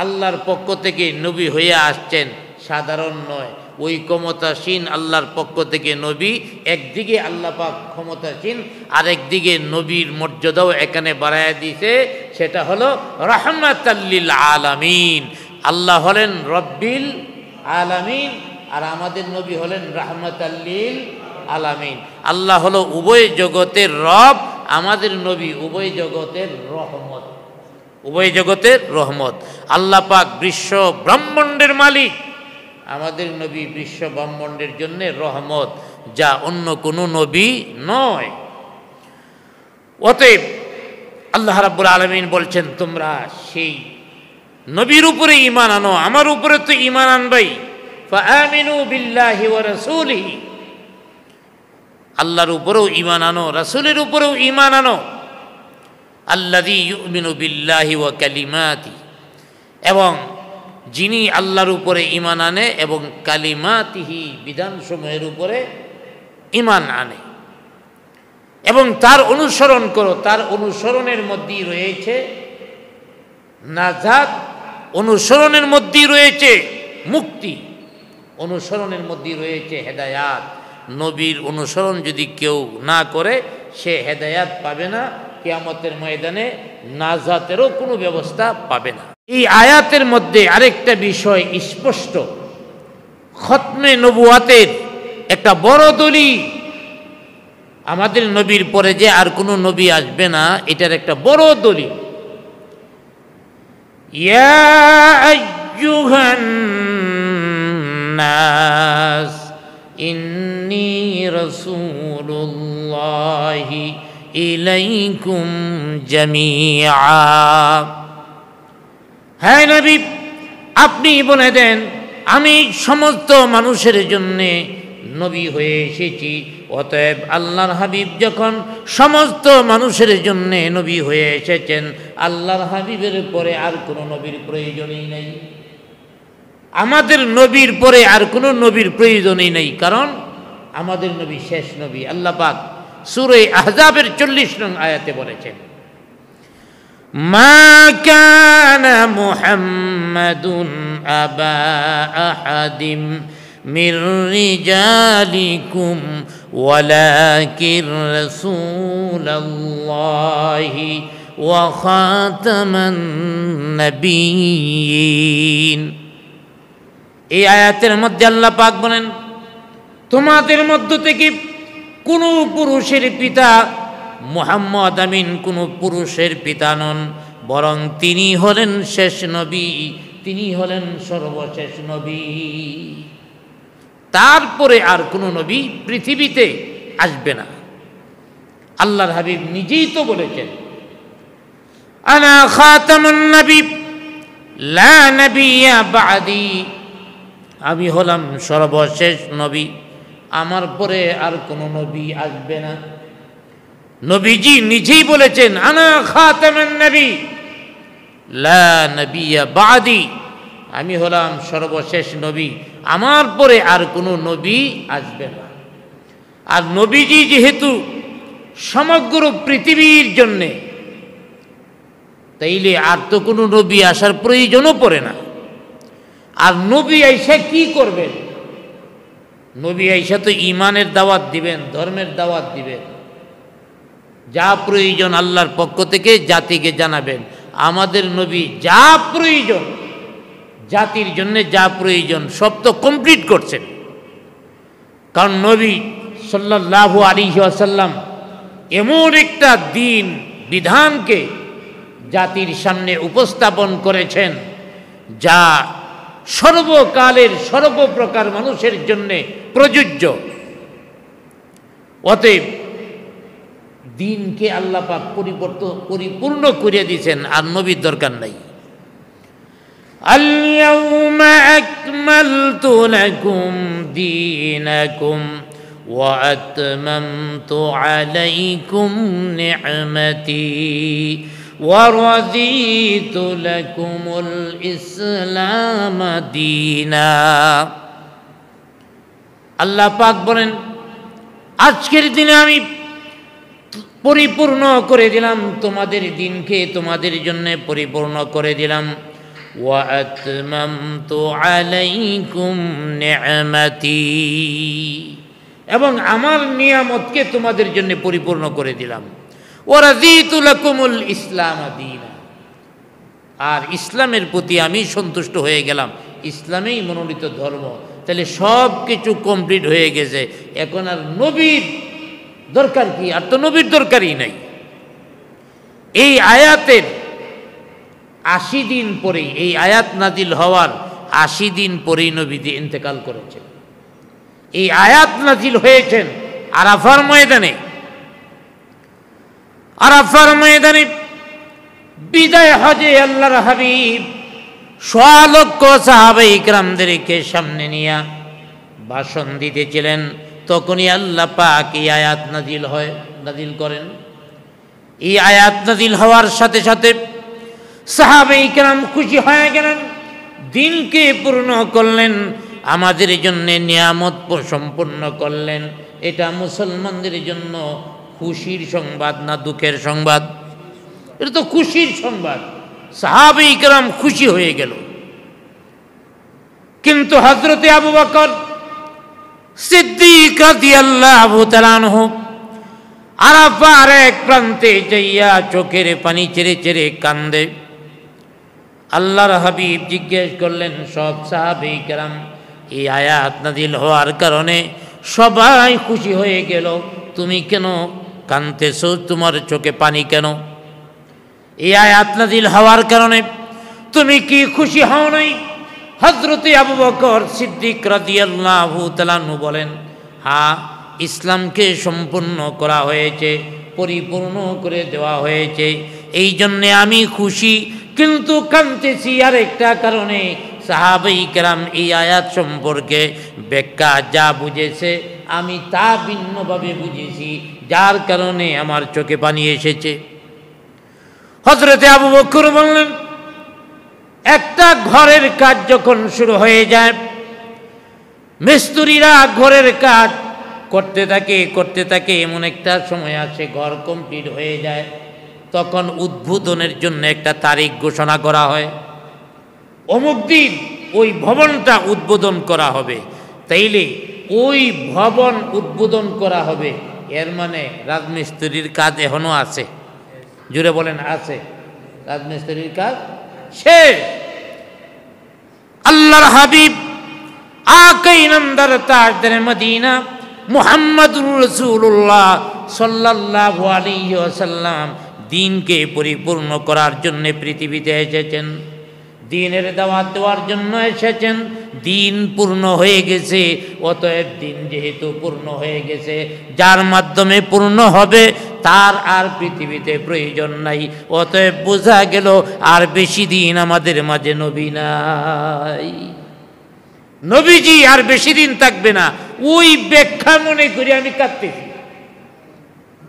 আল্লাহর পক্ষ থেকে নবী হয়ে আসছেন, সাধারণ নয়। ওই ক্ষমতাসীন আল্লাহর পক্ষ থেকে নবী, একদিকে আল্লাহ পাক ক্ষমতাসীন, আরেকদিকে নবীর মর্যাদাও এখানে বাড়ায় দিয়েছে, সেটা হলো রাহমাতাল লিল আলামিন। আল্লাহ হলেন রব্বিল আলামিন, আর আমাদের নবী হলেন রাহমাতাল লিল আলামিন। আল্লাহ হলো উভয় জগতের রব, আমাদের নবী উভয় জগতের রহমত, উভয় জগতের রহমত। আল্লাহ পাক বিশ্ব ব্রহ্মাণ্ডের মালিক, আমাদের নবী বিশ্ব ব্রহ্মাণ্ডের জন্য রহমত, যা অন্য কোনো নবী নয়। অতএব আল্লাহ রাব্বুল আলামিন বলছেন তোমরা সেই নবীর উপরে ঈমান আনো, আমার উপরে তো ঈমান আনবাই। ফাআমিনু বিল্লাহি ওয়া রাসূলিহি, আল্লাহর উপরেও ঈমান আনো, রাসূলের উপরেও ঈমান আনো। আল্লাযী ইউমিনু বিল্লাহি ওয়া কালিমাতি, এবং যিনি আল্লাহর উপরে ঈমান আনে এবং কালিমাতিহি, বিধানসমূহের উপরে ঈমান আনে, এবং তার অনুসরণ করো। তার অনুসরণের মধ্যেই রয়েছে নাজাত, অনুসরণের মধ্যেই রয়েছে মুক্তি, অনুসরণের মধ্যেই রয়েছে হেদায়াত। নবীর অনুসরণ যদি কেউ না করে সে হেদায়াত পাবে না, কিয়ামতের ময়দানে নাজাতেরও কোনো ব্যবস্থা পাবে না। এই আয়াতের মধ্যে আরেকটা বিষয় স্পষ্ট, খতমে নবুয়াতের একটা বড় দলিল, আমাদের নবীর পরে যে আর কোনো নবী আসবে না এটার একটা বড় দলিল। ইয়া আইয়ুহান নাস ইন্নী রাসূলুল্লাহি ইলাইকুম জামিআ। হ্যাঁ নবী, আপনি বলে দেন আমি সমস্ত মানুষের জন্যে নবী হয়ে এসেছি। অতএব আল্লাহর হাবিব যখন সমস্ত মানুষের জন্যে নবী হয়ে এসেছেন, আল্লাহর হাবিবের পরে আর কোনো নবীর প্রয়োজনই নেই। আমাদের নবীর পরে আর কোনো নবীর প্রয়োজনই নেই, কারণ আমাদের নবী শেষ নবী। আল্লাহ পাক সূরা আহজাবের 40 নং আয়াতে বলেছেন, মা কানা মুহাম্মাদুন আবা আহাদিম মির রিজালিকুম ওয়ালাকিন রাসূলুল্লাহি ওয়া খাতামান নবিয়্যিন। এই আয়াতের মধ্যে আল্লাহ পাক বলেন, তোমাদের মধ্য থেকে কোনো পুরুষের পিতা মুহাম্মদ আমিন কোনো পুরুষের পিতা নন, বরং তিনি হলেন শেষ নবী, তিনি হলেন সর্বশেষ নবী। তারপরে আর কোনো নবী পৃথিবীতে আসবে না। আল্লাহর হাবিব নিজেই তো বলেছেন, আনা খাতামুন নবী লা নবিয়্যা বা'দি, আমি হলাম সর্বশেষ নবী, আমার পরে আর কোনো নবী আসবে না। নবীজি নিজেই বলেছেন, আনা খাতামুন নবী লা নবিয়্যা বা'দি, আমি হলাম সর্বশেষ নবী, আমার পরে আর কোনো নবী আসবে না। আর নবীজি যেহেতু সমগ্র পৃথিবীর জন্যে, তাইলে আর তো কোনো নবী আসার প্রয়োজনও পড়ে না। আর নবী আইসা কি করবেন? নবী আইসা তো ঈমানের দাওয়াত দিবেন, ধর্মের দাওয়াত দিবেন, যা প্রয়োজন আল্লাহর পক্ষ থেকে জাতিকে জানাবেন। আমাদের নবী যা প্রয়োজন, জাতির জন্য যা প্রয়োজন সব তো কমপ্লিট করছেন। কারণ নবী সাল্লাল্লাহু আলাইহি ওয়াসাল্লাম এমন একটা দিন বিধানকে জাতির সামনে উপস্থাপন করেছেন যা সর্বকালের সর্বপ্রকার মানুষের জন্য প্রযোজ্য। অতএব দিনকে আল্লাহ পাক পরিপূর্ণ করে দিয়েছেন, আর নবীর দরকার নাই। আল-ইয়াউমা আকমালতু লাকুম দীনাকুম ওয়া আতমামতু আলাইকুম নি'মাতি ওয়া রাদিতু লাকুমুল ইসলাম দীনা। আল্লাহ পাক বলেন, আজকের দিনে আমি পরিপূর্ণ করে দিলাম তোমাদের দিনকে, তোমাদের জন্য পরিপূর্ণ করে দিলাম। ওয়া আতমামতু আলাইকুম নি'মাতি, এবং আমার নিয়ামতকে তোমাদের জন্য পরিপূর্ণ করে দিলাম। ওয়া রাদিতু লাকুমুল ইসলাম দীনা, আর ইসলামের প্রতি আমি সন্তুষ্ট হয়ে গেলাম, ইসলামেই মনোনীত ধর্ম। তাহলে সব কিছু কমপ্লিট হয়ে গেছে, এখন আর নবীর দরকার কি? আর তো নবীর দরকারই নাই। এই আয়াতের 80 দিন পরেই, এই আয়াত নাজিল হওয়ার 80 দিন পরেই নবীজি ইন্তেকাল করেছেন। এই আয়াত নাজিল হয়েছেন আরাফার ময়দানে। আরাফার ময়দানে বিদায় হজে আল্লাহর হাবিব 100 লক্ষ সাহাবায়ে কিরামদেরকে সামনে নিয়ে ভাষণ দিতেছিলেন। তখনই আল্লাহ পাক এই আয়াত নাজিল করেন। এই আয়াত নাজিল হওয়ার সাথে সাথে সাহাবায়ে কিরাম খুশি হয়ে গেলেন, দিনকে পূর্ণ করলেন, আমাদের জন্য নিয়ামত সম্পূর্ণ করলেন। এটা মুসলমানদের জন্য খুশির সংবাদ না দুঃখের সংবাদ? এটা তো খুশির সংবাদ। সাহাবায়ে কিরাম খুশি হয়ে গেল। কিন্তু হযরতে আবু বকর সিদ্দিক রাদিয়াল্লাহু তাআলা আনহু আরাফার এক প্রান্তে যাইয়া চোখের পানি ছেড়ে ছেড়ে কান্দে। আল্লাহর হাবিব জিজ্ঞেস করলেন, সব সাহাবায়ে কেরাম এই আয়াত নাযিল হওয়ার কারণে সবাই খুশি হয়ে গেল, তুমি কেন কাঁদতেছো? তোমার চোখে পানি কেন? এই আয়াত নাযিল হওয়ার কারণে তুমি কি খুশি হও নাই? হযরতে আবু বকর সিদ্দিক রাদিয়াল্লাহু তাআলা আনহু বলেন, হ্যাঁ, ইসলামকে সম্পূর্ণ করা হয়েছে, পরিপূর্ণ করে দেওয়া হয়েছে, এই জন্যে আমি খুশি, কিন্তু কাঁদতেছি আরেকটা কারণে। সাহাবায়ে কেরাম এই আয়াত সম্পর্কে ব্যাখ্যা যা বুঝেছে আমি তা ভিন্নভাবে বুঝেছি, যার কারণে আমার চোখে পানি এসেছে। হযরতে আবু বকর বললেন, একটা ঘরের কাজ যখন শুরু হয়ে যায়, মিস্ত্রিরা ঘরের কাজ করতে থাকে, এমন একটা সময় আসে ঘর কমপ্লিট হয়ে যায়, তখন উদ্বোধনের জন্য একটা তারিখ ঘোষণা করা হয়, অমুক দিন ওই ভবনটা উদ্বোধন করা হবে। তাইলে ওই ভবন উদ্বোধন করা হবে, এর মানে রাজমিস্ত্রির কাজ এখনো আছে। জুড়ে বলেন, আছে। রাজমিস্ত্রির কাজ শেষ। আল্লাহর হাবিব আকাই নামদার তাজদার মদিনা মুহাম্মদুর রাসূলুল্লাহ সাল্লাল্লাহু আলাইহি ওয়াসাল্লাম দ্বীনকে পরিপূর্ণ করার জন্য পৃথিবীতে এসেছেন, দ্বীনের দাওয়াত দেওয়ার জন্য এসেছেন। দ্বীন পূর্ণ হয়ে গেছে, অতএব দ্বীন যেহেতু পূর্ণ হয়ে গেছে, যার মাধ্যমে পূর্ণ হবে তার আর পৃথিবীতে প্রয়োজন নাই। অতএব বোঝা গেল আর বেশি দিন আমাদের মাঝে নবী নাই, নবীজি আর বেশি দিন থাকবে না। ওই ব্যাখ্যা মনে করি আমি কাঁদতেছি।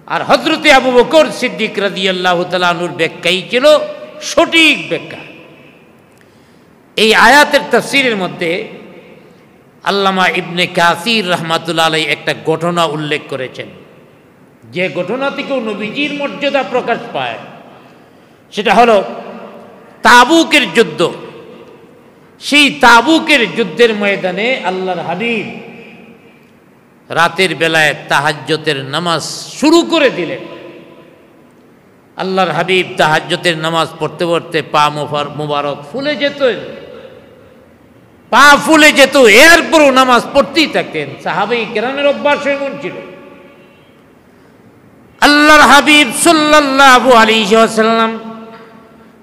আর হযরতে আবু বকর সিদ্দিক রাদিয়াল্লাহু তাআলা আনহুর ব্যাখ্যাই ছিল সঠিক ব্যাখ্যা। এই আয়াতের তাফসীরের মধ্যে আল্লামা ইবনে কাসির রাহমাতুল্লাহ আলাইহি একটা ঘটনা উল্লেখ করেছেন, যে ঘটনা থেকেও নবীজির মর্যাদা প্রকাশ পায়। সেটা হলো তাবুকের যুদ্ধ। সেই তাবুকের যুদ্ধের ময়দানে আল্লাহর হাবিব রাতের বেলায় তাহাজ্জুদের নামাজ শুরু করে দিলেন। আল্লাহর হাবিব তাহাজ্জুদের নামাজ পড়তে পড়তে পা মুবারক ফুলে যেত, পা ফুলে যেত, এরপরও নামাজ পড়তেই থাকতেন। সাহাবায়ে কেরামের অভ্যাস এমন ছিল। আল্লাহর হাবিব সাল্লাল্লাহু আলাইহি ওয়াসাল্লাম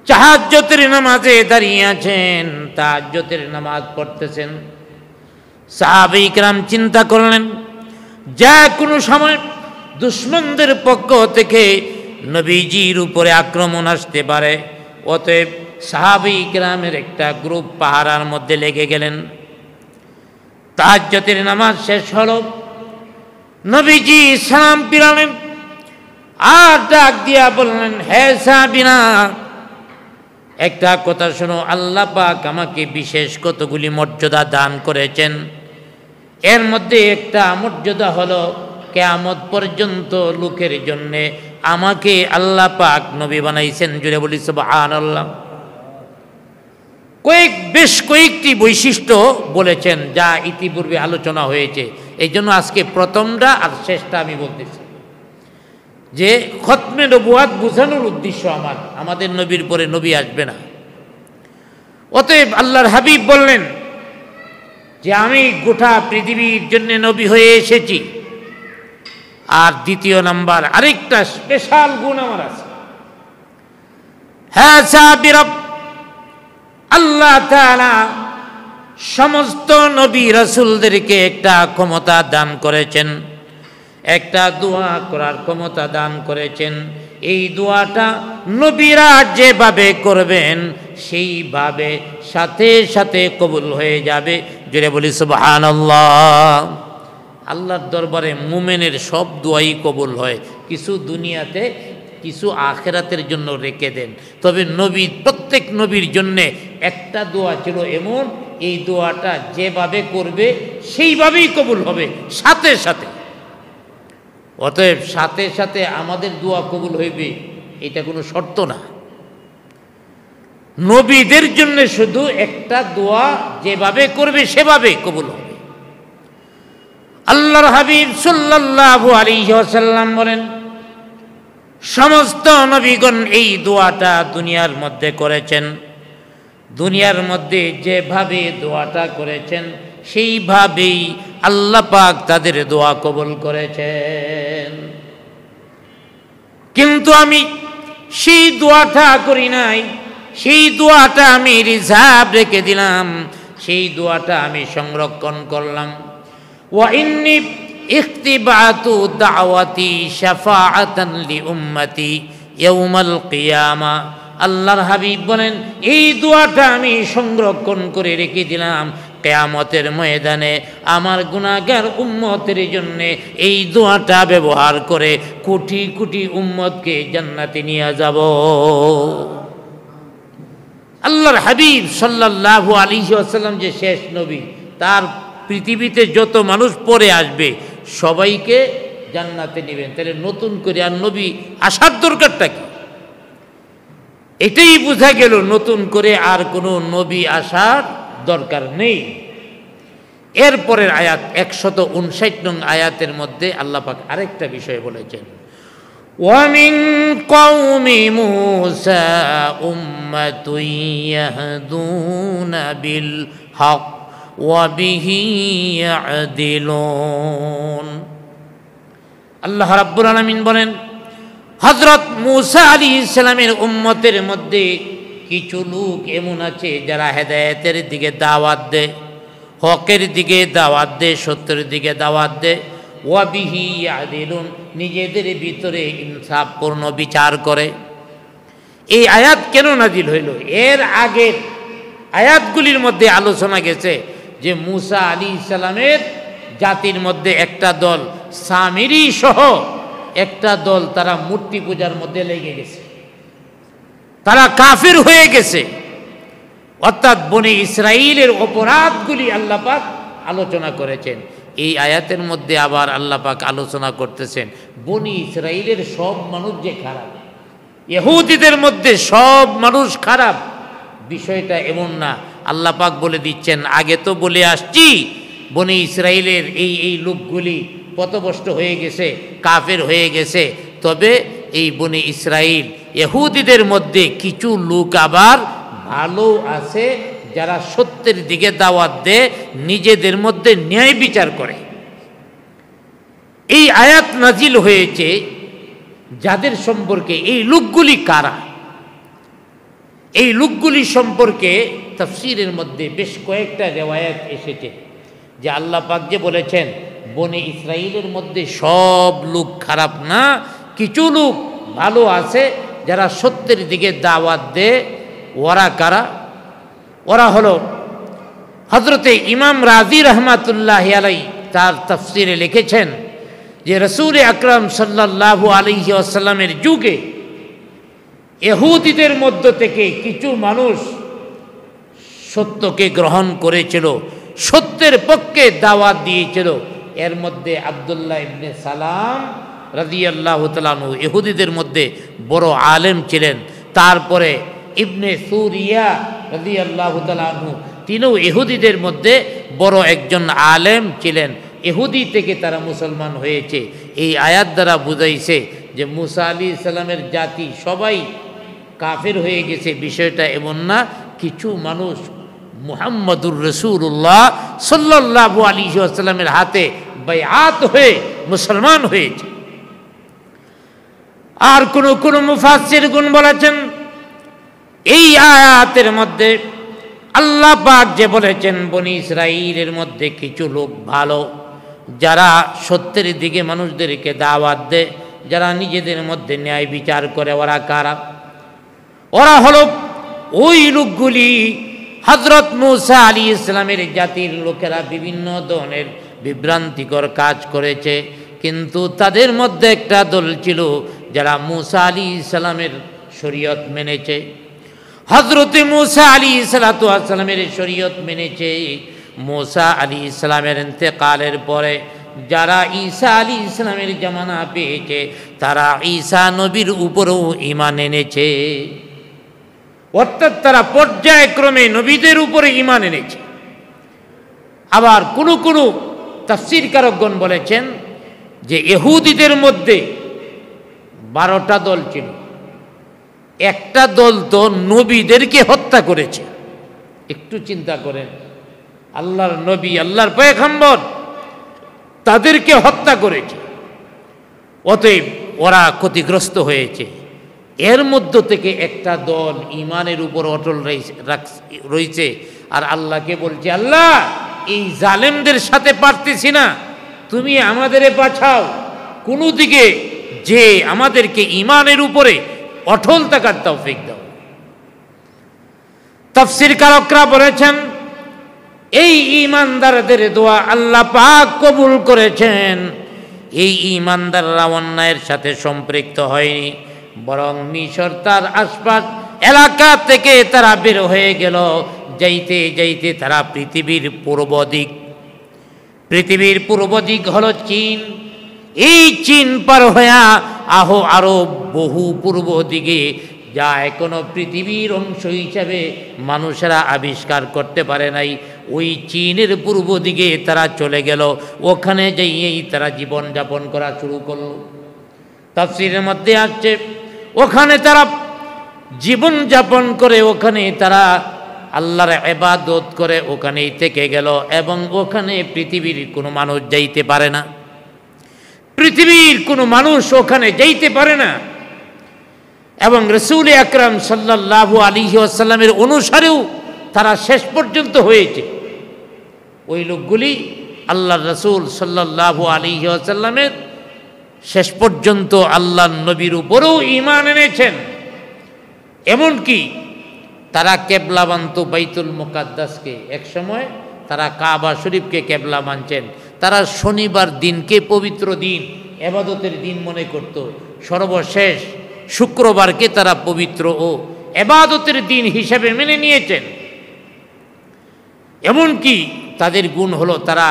তাহাজ্জুদের নামাজে দাঁড়িয়ে আছেন, তাহাজ্জুদের নামাজ পড়তেছেন। সাহাবায়ে কেরাম চিন্তা করলেন, যা কোনো সময় দুশমনদের পক্ষ থেকে নবীজির উপরে আক্রমণ আসতে পারে। অতএব সাহাবায়ে কেরামের একটা গ্রুপ পাহারার মধ্যে লেগে গেলেন। তাহাজ্জুদের নামাজ শেষ হলো, নবীজি সালাম ফিরালেন আর ডাক দিয়া বললেন, হে সাহাবীরা, একটা কথা শোনো, আল্লাহ পাক আমাকে বিশেষ কতগুলি মর্যাদা দান করেছেন। এর মধ্যে একটা মর্যাদা হলো কিয়ামত পর্যন্ত লোকের জন্য আমাকে আল্লাহ পাক নবী বানাইছেন। জুড়ে বলি সুবহানাল্লাহ। বেশ কয়েকটি বৈশিষ্ট্য বলেছেন যা ইতিপূর্বে আলোচনা হয়েছে, এই জন্য আজকে প্রথমটা আর শেষটা আমি বলতেছি, যে খতমে নবুয়াত বোঝানোর উদ্দেশ্য আমাদের নবীর পরে নবী আসবে না। অতএব আল্লাহর হাবিব বললেন যে আমি গোটা পৃথিবীর জন্য নবী হয়ে এসেছি। আর দ্বিতীয় নাম্বার আরেকটা স্পেশাল গুণ আমার আছে। হ্যাঁ সাহাবীরা, আল্লাহ তাআলা সমস্ত নবী রাসূলদেরকে একটা ক্ষমতা দান করেছেন, একটা দোয়া করার ক্ষমতা দান করেছেন। এই দোয়াটা নবীরা যেভাবে করবেন সেইভাবে সাথে সাথে কবুল হয়ে যাবে। জোরে বলি সুবহানাল্লাহ। আল্লাহর দরবারে মুমিনের সব দোয়াই কবুল হয়, কিছু দুনিয়াতে কিছু আখিরাতের জন্য রেখে দেন। তবে নবী, প্রত্যেক নবীর জন্যে একটা দোয়া ছিল এমন, এই দোয়াটা যেভাবে করবে সেইভাবেই কবুল হবে সাথে সাথে। অতএব সাথে সাথে আমাদের দোয়া কবুল হইবে এটা কোনো শর্ত না। নবীদের জন্য শুধু একটা দোয়া যেভাবে করবে সেভাবে কবুল হবে। আল্লাহর হাবিব সাল্লাল্লাহু আলাইহি ওয়াসাল্লাম বলেন, সমস্ত নবীগণ এই দোয়াটা দুনিয়ার মধ্যে করেছেন। দুনিয়ার মধ্যে যেভাবে দোয়াটা করেছেন সেইভাবেই আল্লাহ পাক তাদের দোয়া কবুল করেছেন। কিন্তু আমি সেই দোয়াটা করি নাই, সেই দোয়াটা আমি রিজার্ভ রেখে দিলাম, সেই দোয়াটা আমি সংরক্ষণ করলাম। ওয়া ইন্নী ইখতিবাতু দাওয়াতি শাফাআতান লি উম্মতি ইয়াউমাল কিয়ামা। আল্লাহর হাবিব বলেন এই দোয়াটা আমি সংরক্ষণ করে রেখে দিলাম, কিয়ামতের ময়দানে আমার গুনাহগার উম্মতের জন্য এই দোয়াটা ব্যবহার করে কোটি কোটি উম্মতকে জান্নাতে নিয়ে যাব। আল্লাহর হাবিব সাল্লাল্লাহু আলাইহি ওয়াসাল্লাম যে শেষ নবী, তার পৃথিবীতে যত মানুষ পরে আসবে সবাইকে জান্নাতে নেবেন। তাহলে নতুন করে আর নবী আসার দরকারটা কি? এটাই বোঝা গেল নতুন করে আর কোনো নবী আসার দরকার নেই। এরপরের আয়াত 159 নং আয়াতের মধ্যে আল্লাহ পাক আরেকটা বিষয় বলেছেন, وَمِنْ قَوْمِ مُوسَى أُمَّةٌ يَهْدُونَ بِالْحَقِّ وَبِهِ يَعْدِلُونَ। আল্লাহ রাব্বুল আলামিন বলেন হযরত মূসা আলাইহিস সালামের উম্মতের মধ্যে কিছু লোক এমন আছে যারা হেদায়েতের দিকে দাওয়াত দেয়, হকের দিকে দাওয়াত দেয়, সত্যের দিকে দাওয়াত দেয়। ওয়া বিহি ইয়াদিলুন, নিজেদের ভিতরে ইনসাফপূর্ণ বিচার করে। এই আয়াত কেন নাজিল হইল? এর আগের আয়াতগুলির মধ্যে আলোচনা গেছে যে মূসা আলাইহিস সালামের জাতির মধ্যে একটা দল সামিরি সহ একটা দল তারা মূর্তি পূজার মধ্যে লেগে গেছে, তারা কাফির হয়ে গেছে। অর্থাৎ বনি ইসরাইলের অপরাধগুলি আল্লাহ পাক আলোচনা করেছেন। এই আয়াতের মধ্যে আবার আল্লাহ পাক আলোচনা করতেছেন বনি ইসরাইলের সব মানুষ যে খারাপ, ইহুদিদের মধ্যে সব মানুষ খারাপ, বিষয়টা এমন না। আল্লাহ পাক বলে দিচ্ছেন আগে তো বলে আসছি বনি ইসরাইলের এই লোকগুলি পথভ্রষ্ট হয়ে গেছে, কাফের হয়ে গেছে। তবে এই বনি ইসরাইল ইহুদিদের মধ্যে কিছু লোক আবার ভালো আছে যারা সত্যের দিকে দাওয়াত দেয়, নিজেদের মধ্যে ন্যায় বিচার করে। এই আয়াত নাজিল হয়েছে যাদের সম্পর্কে, এই লোকগুলি কারা? এই লোকগুলি সম্পর্কে তাফসীরের মধ্যে বেশ কয়েকটা রিওয়ায়াত এসেছে যে আল্লাহ পাক যে বলেছেন বনি ইসরাইলের মধ্যে সব লোক খারাপ না, কিছু লোক ভালো আছে যারা সত্যের দিকে দাওয়াত দেয়। ওরা কারা? ওরা হলো হযরতে ইমাম রাজি রহমাতুল্লাহ আলাইহি তার তাফসীরে লিখেছেন যে রাসূল আকরাম সাল্লাল্লাহু আলাইহি ওয়াসাল্লামের যুগে ইহুদিদের মধ্য থেকে কিছু মানুষ সত্যকে গ্রহণ করেছিল, সত্যের পক্ষে দাওয়াত দিয়েছিল। এর মধ্যে আব্দুল্লাহ ইবনে সালাম রাদিয়াল্লাহু তাআলা আনহু ইহুদিদের মধ্যে বড় আলেম ছিলেন। তারপরে ইবনে সুরিয়া রাদিয়াল্লাহু তাআলা আনহু, তিনিও ইহুদিদের মধ্যে বড় একজন আলেম ছিলেন। ইহুদি থেকে তারা মুসলমান হয়েছে। এই আয়াত দ্বারা বুঝাইছে যে মূসা আলাইহিস সালামের জাতি সবাই কাফের হয়ে গেছে, বিষয়টা এমন না। কিছু মানুষ মুহাম্মদুর রাসূলুল্লাহ সাল্লাল্লাহু আলাইহি ওয়াসাল্লামের হাতে বাইআত হয়ে মুসলমান হয়েছে। আর কোন মুফাসসিরগণ বলেছেন এই আয়াতের মধ্যে আল্লাহ পাক যে বলেছেন বনি ইসরাইলের মধ্যে কিছু লোক ভালো, যারা সত্যের দিকে মানুষদেরকে দাওয়াত দেয়, যারা নিজেদের মধ্যে ন্যায় বিচার করে। ওরা কারা? ওরা হলো ওই লোকগুলি হযরত মূসা আলাইহিস সালামের জাতির লোকেরা বিভিন্ন ধরনের বিভ্রান্তিকর কাজ করেছে, কিন্তু তাদের মধ্যে একটা দল ছিল যারা মূসা আলাইহিস সালামের শরীয়ত মেনেছে, হযরতে মূসা আলাইহিস সালাতু ওয়াস সালামের শরীয়ত মেনেছে। মূসা আলাইহিস সালামের ইন্তেকালের পরে যারা ঈসা আলাইহিস সালামের জামানা পেয়েছে তারা ঈসা নবীর উপরেও ঈমান এনেছে। অর্থাৎ তারা পর্যায়ক্রমে নবীদের উপরে ঈমান এনেছে। আবার কোনো তাফসীরকারকগণ বলেছেন যে ইহুদিদের মধ্যে 12টা দল ছিল। একটা দল তো নবীদেরকে হত্যা করেছে। একটু চিন্তা করেন, আল্লাহর নবী, আল্লাহর পয়গম্বর, তাদেরকে হত্যা করেছে। অতএব ওরা ক্ষতিগ্রস্ত হয়েছে। এর মধ্য থেকে একটা দল ঈমানের উপর অটল রয়েছে আর আল্লাহকে বলছে, আল্লাহ এই জালেমদের সাথে পারতেছি না, তুমি আমাদের বাঁচাও কোনো দিকে, যে আমাদেরকে ঈমানের উপরে অটল থাকার তৌফিক দাও। তাফসীর কারকরা বলেছেন, এই ঈমানদারদের দোয়া আল্লাহ পাক কবুল করেছেন। এই ঈমানদাররা অন্যায়ের সাথে সম্পৃক্ত হয়নি, বরং মিশর তার আশপাশ এলাকা থেকে তারা বের হয়ে গেল। যাইতে যাইতে তারা পৃথিবীর পূর্ব দিক হলো চীন। এই চীন পার হইয়া আরো বহু পূর্ব দিকে, যা এখনো পৃথিবীর অংশ হিসাবে মানুষেরা আবিষ্কার করতে পারে নাই। ওই চীনের পূর্ব দিকে তারা চলে গেল। ওখানে যাইয়েই তারা জীবন যাপন করা শুরু করল। তাফসীরের মধ্যে আসছে, ওখানে তারা জীবন যাপন করে, ওখানে তারা আল্লাহর ইবাদত করে ওখানেই থেকে গেল। এবং ওখানে পৃথিবীর কোনো মানুষ যাইতে পারে না, পৃথিবীর কোনো মানুষ ওখানে যাইতে পারে না। এবং রাসূল আকরাম সাল্লাল্লাহু আলাইহি ওয়াসাল্লামের অনুসারেও তারা শেষ পর্যন্ত হয়েছে। ওই লোকগুলি আল্লাহর রাসূল সাল্লাল্লাহু আলাইহি ওয়াসাল্লামের শেষ পর্যন্ত আল্লাহর নবীর উপরেও ঈমান এনেছেন। এমনকি তারা কেবলা মানত বাইতুল মুকাদ্দাসকে। এক সময় তারা কাবা শরীফকে কেবলা মানছেন। তারা শনিবার দিনকে পবিত্র দিন, ইবাদতের দিন মনে করত। সর্বশেষ শুক্রবারকে তারা পবিত্র ও ইবাদতের দিন হিসেবে মেনে নিয়েছেন। এমনকি তাদের গুণ হলো তারা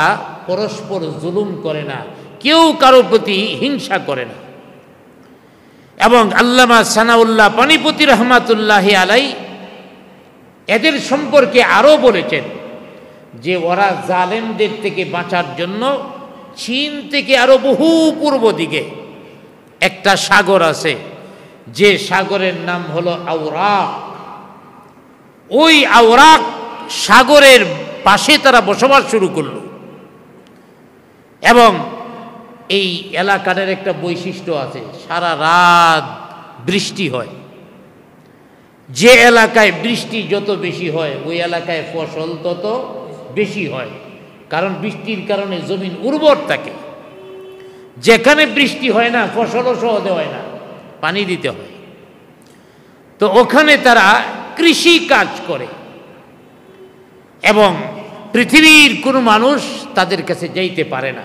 পরস্পর জুলুম করে না, কেউ কারো প্রতি হিংসা করে না। এবং আল্লামা সানাউল্লাহ পানিপতি রহমাতুল্লাহি আলাই এদের সম্পর্কে আরও বলেছেন যে ওরা জালেমদের থেকে বাঁচার জন্য চীন থেকে আরো বহু পূর্ব দিকে একটা সাগর আছে, যে সাগরের নাম হলো আওরাক। ওই আওরাক সাগরের পাশে তারা বসবাস শুরু করল। এবং এই এলাকাটার একটা বৈশিষ্ট্য আছে, সারা রাত বৃষ্টি হয়। যে এলাকায় বৃষ্টি যত বেশি হয় ওই এলাকায় ফসল তত বেশি হয়, কারণ বৃষ্টির কারণে জমিন উর্বর থাকে। যেখানে বৃষ্টি হয় না ফসলও সহজে হয় না, পানি দিতে হয়। তো ওখানে তারা কৃষি কাজ করে এবং পৃথিবীর কোনো মানুষ তাদের কাছে যাইতে পারে না।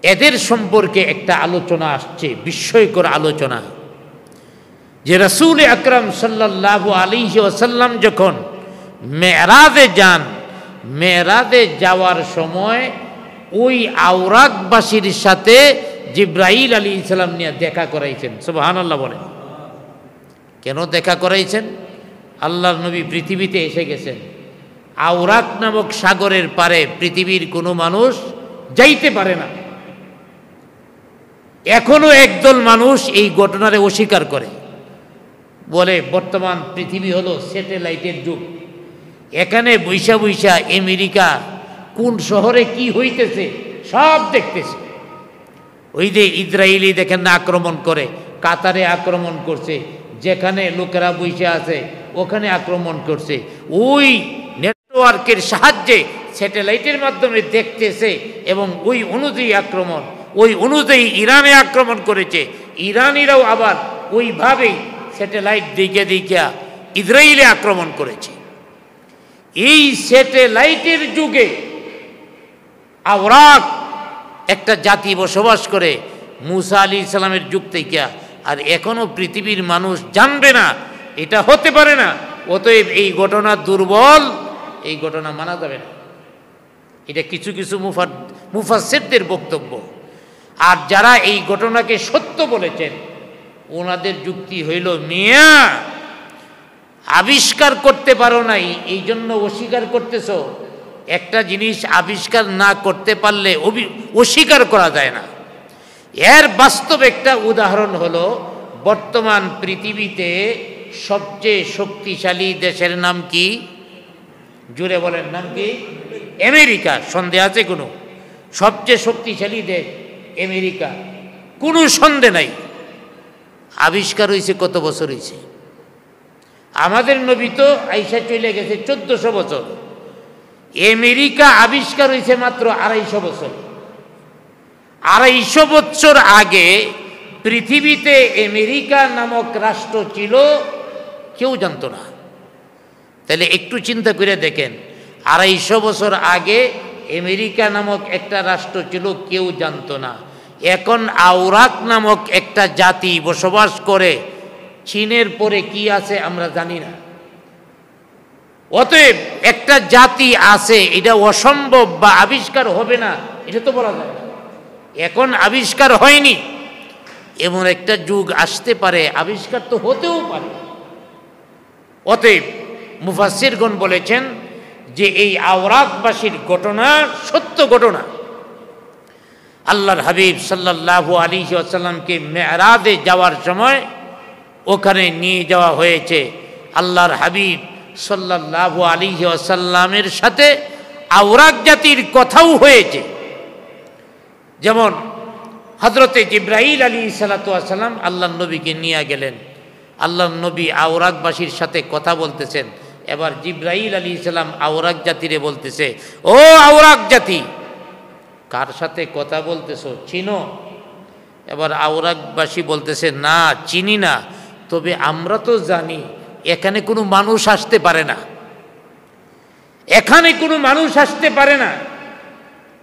এদের সম্পর্কে একটা আলোচনা আসছে, বিস্ময়কর আলোচনা, যে রাসূল আকরাম সাল্লাল্লাহু আলাইহি ওয়াসাল্লাম যখন মেরাজে যান, মেরাজে যাওয়ার সময় ওই আওরাকবাসীর সাথে জিবরাইল আলাইহিস সালাম নিয়ে দেখা করাইছেন। সুবহানাল্লাহ বলেন। কেন দেখা করাইছেন? আল্লাহর নবী পৃথিবীতে এসে গেছেন, আওরাক নামক সাগরের পারে পৃথিবীর কোনো মানুষ যাইতে পারে না। এখনো একদল মানুষ এই ঘটনারে অস্বীকার করে, বলে বর্তমান পৃথিবী হলো স্যাটেলাইটের যুগ, এখানে বৈশা বৈশা আমেরিকা কোন শহরে কি হইতেছে সব দেখতেছে। ওই যে ইসরায়েলি দেখেন না আক্রমণ করে, কাতারে আক্রমণ করছে, যেখানে লোকেরা বৈশা আছে ওখানে আক্রমণ করছে। ওই নেটওয়ার্কের সাহায্যে স্যাটেলাইটের মাধ্যমে দেখতেছে এবং ওই অনুযায়ী আক্রমণ, ওই অনুযায়ী ইরানে আক্রমণ করেছে। ইরানিরাও আবার ওইভাবেই স্যাটেলাইট দিকে দিকে ইসরায়েলে আক্রমণ করেছে। এই স্যাটেলাইটের যুগে আওরাক একটা জাতি বসবাস করে মুসা আলাইহিস সালামের যুগ থেকে, আর এখনো পৃথিবীর মানুষ জানবে না, এটা হতে পারে না। অতএব এই ঘটনা দুর্বল, এই ঘটনা মানা যাবে না। এটা কিছু কিছু মুফাসসিরদের বক্তব্য। আর যারা এই ঘটনাকে সত্য বলেছেন ওনাদের যুক্তি হইল, মিয়া আবিষ্কার করতে পারো নাই এই জন্য অস্বীকার করতেছ। একটা জিনিস আবিষ্কার না করতে পারলে অস্বীকার করা যায় না। এর বাস্তব একটা উদাহরণ হলো বর্তমান পৃথিবীতে সবচেয়ে শক্তিশালী দেশের নাম কি? জুড়ে বলেন, নাম কি? আমেরিকা। সন্দেহ আছে কোনো? সবচেয়ে শক্তিশালী দেশ আমেরিকা, কোনো সন্দেহ নাই। আবিষ্কার হয়েছে কত বছর হয়েছে? আমাদের নবী তো আইসা চলে গেছে 1400 বছর, আমেরিকা আবিষ্কার হয়েছে মাত্র 250 বছর। 250 বছর আগে পৃথিবীতে আমেরিকা নামক রাষ্ট্র ছিল, কেউ জানতো না। তাহলে একটু চিন্তা করে দেখেন, 250 বছর আগে আমেরিকা নামক একটা রাষ্ট্র ছিল, কেউ জানতো না। এখন আওরাক নামক একটা জাতি বসবাস করে, চীনের পরে কি আছে আমরা জানি না। অতএব একটা জাতি আছে, এটা অসম্ভব বা আবিষ্কার হবে না এটা তো বলা যায় না। এখন আবিষ্কার হয়নি, এমন একটা যুগ আসতে পারে, আবিষ্কার তো হতেও পারে। অতএব মুফাসসিরগণ বলেছেন যে এই আওরাকবাসীর ঘটনা সত্য ঘটনা। আল্লাহর হাবিব সাল্লাল্লাহু আলাইহি ওয়াসাল্লামকে মেরাজে যাওয়ার সময় ওখানে নিয়ে যাওয়া হয়েছে। আল্লাহর হাবিব সাল্লাল্লাহু আলাইহি ওয়াসাল্লামের সাথে আওরাক জাতির কথাও হয়েছে। যেমন হযরতে জিবরাইল আলাইহিসসালাতু ওয়াসসালাম আল্লাহর নবীকে নিয়ে গেলেন, আল্লাহর নবী আওরাকবাসীর সাথে কথা বলতেছেন। এবার জিবরাইল আলাইহিসসালাম আওরাক জাতিরে বলতেছে, ও আওরাক জাতি, কার সাথে কথা বলতেছো, চিনো? এবার আওরাকবাসী বলতেছে, না চিনি না, তবে আমরা তো জানি এখানে কোনো মানুষ আসতে পারে না, এখানে কোনো মানুষ আসতে পারে না,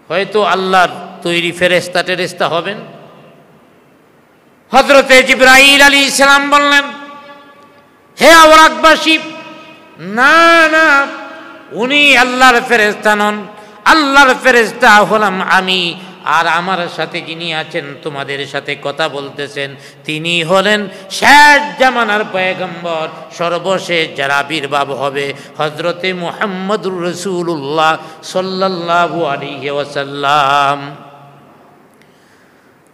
হয়তো আল্লাহর তৈরি ফেরেশতা টেরেশতা হবেন। হযরতে জিবরাইল আলাইহিস সালাম বললেন, হে আওরাকবাসী, না না, উনি আল্লাহর ফেরেশতা নন, আল্লাহর ফেরেশতা হলাম আমি, আর আমার সাথে যিনি আছেন তোমাদের সাথে কথা বলতেছেন তিনি হলেন শেষ জামানার পয়গম্বর, সর্বশেষ যারা আবির্ভাব হবে হযরতে মুহাম্মদুর রাসূলুল্লাহ সাল্লাল্লাহু আলাইহি ওয়াসাল্লাম।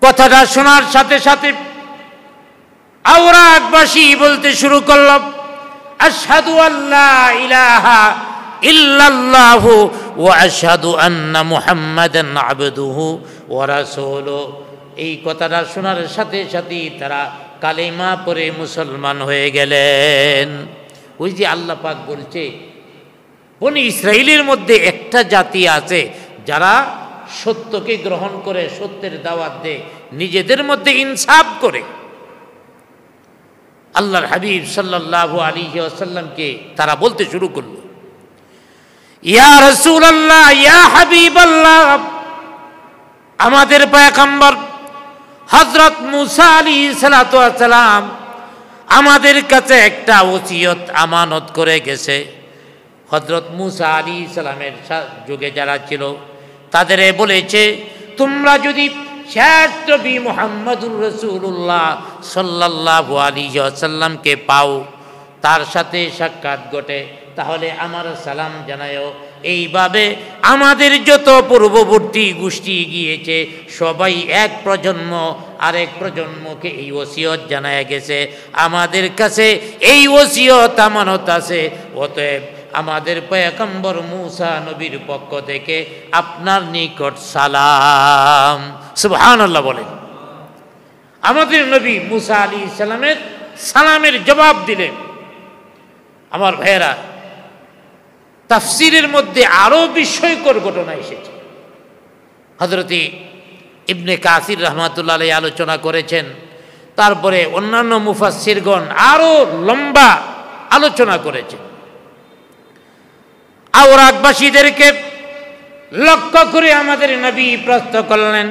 কথাটা শোনার সাথে সাথে আওরাকবাসী বলতে শুরু করল, আশহাদু আল্লা ইলাহা ইল্লাল্লাহু ওয়া আশহাদু আন্না মুহাম্মাদান আবদুহু ওয়া রাসূলুহু। এই কথাটা শোনার সাথে সাথে তারা কালেমা পড়ে মুসলমান হয়ে গেলেন। ওই যে আল্লাহ পাক বলছে, বনি ইসরাইলের মধ্যে একটা জাতি আছে যারা সত্যকে গ্রহণ করে, সত্যের দাওয়াত দেয়, নিজেদের মধ্যে ইনসাফ করে। আল্লাহর হাবিব সাল্লাল্লাহু আলাইহি ওয়াসাল্লামকে তারা বলতে শুরু করলো, ইয়া রাসূলুল্লাহ, ইয়া হাবিবাল্লাহ, আমাদের পয়গম্বর হযরত মুসা আলাইহিস সালাতু ওয়াস সালাম আমাদের কাছে একটা ওসিয়ত আমানত করে গেছে। হযরত মুসা আলাইহিস সালামের যুগে যারা ছিল তাদের বলেছে, তোমরা যদি শেষ নবী মুহাম্মদুর রাসূলুল্লাহ সাল্লাল্লাহু আলাইহি ওয়াসাল্লামকে পাও, তার সাথে সাক্ষাৎ ঘটে, তাহলে আমার সালাম জানায়ও। এইভাবে আমাদের যত পূর্ববর্তী গোষ্ঠী গিয়েছে সবাই এক প্রজন্ম আরেক প্রজন্মকে এই ওসিয়ত জানায় গেছে, আমাদের কাছে এই ওসিয়ত আমানত আছে। অতএব আমাদের পয়গম্বর মুসা নবীর পক্ষ থেকে আপনার নিকট সালাম। সুবহানাল্লাহ বলেন। আমাদের নবী মুসা আলাইহিস সালামের সালামের জবাব দিলেন। আমার ভাইয়েরা, তাফসীরের মধ্যে আরো বিস্ময়কর ঘটনা এসেছে। হযরতে ইবনে কাসির রাহমাতুল্লাহ আলাইহি আলোচনা করেছেন, তারপরে অন্যান্য মুফাসসিরগণ আরো লম্বা আলোচনা করেছেন। আওরাকবাসীদেরকে লক্ষ্য করে আমাদের নবী প্রশ্ন করলেন,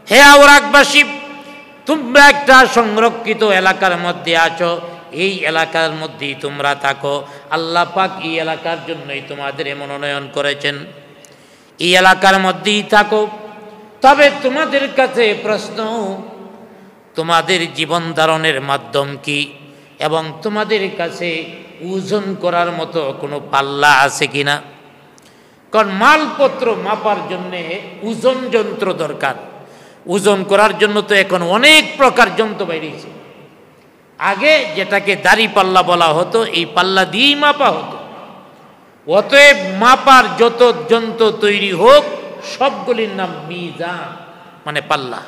হে আওরাকবাসী, তোমরা একটা সংরক্ষিত এলাকার মধ্যে আছো, এই এলাকার মধ্যেই তোমরা থাকো, আল্লাহ পাক এই এলাকার জন্যই তোমাদের মনোনয়ন করেছেন, এই এলাকার মধ্যেই থাকো। তবে তোমাদের কাছে প্রশ্ন, তোমাদের জীবন ধারণের মাধ্যম কি এবং তোমাদের কাছে ওজন করার মতো কোনো পাল্লা আছে কিনা? কারণ মালপত্র মাপার জন্যে ওজন যন্ত্র দরকার, ওজন করার জন্য তো এখন অনেক প্রকার যন্ত্র বেরিয়েছে। আগে যেটাকে দাড়ি পাল্লা বলা হতো, এই পাল্লা দিয়েই মাপা হতো। অতএব মাপার যত যন্ত্র তৈরি হোক সবগুলির নাম মিজান, মানে পাল্লা।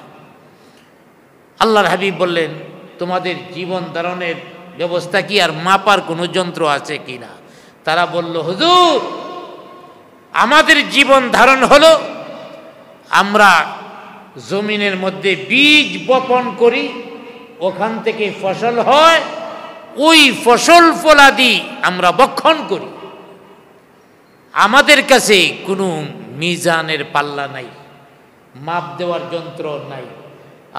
আল্লাহর হাবিব বললেন, তোমাদের জীবন ধারণের ব্যবস্থা কি আর মাপার কোনো যন্ত্র আছে কিনা? তারা বলল, হুজুর, আমাদের জীবন ধারণ হলো আমরা জমিনের মধ্যে বীজ বপন করি, ওখান থেকে ফসল হয়, ওই ফসল ফলাদি আমরা ভক্ষণ করি। আমাদের কাছে কোনো মিজানের পাল্লা নাই, মাপ দেওয়ার যন্ত্র নাই।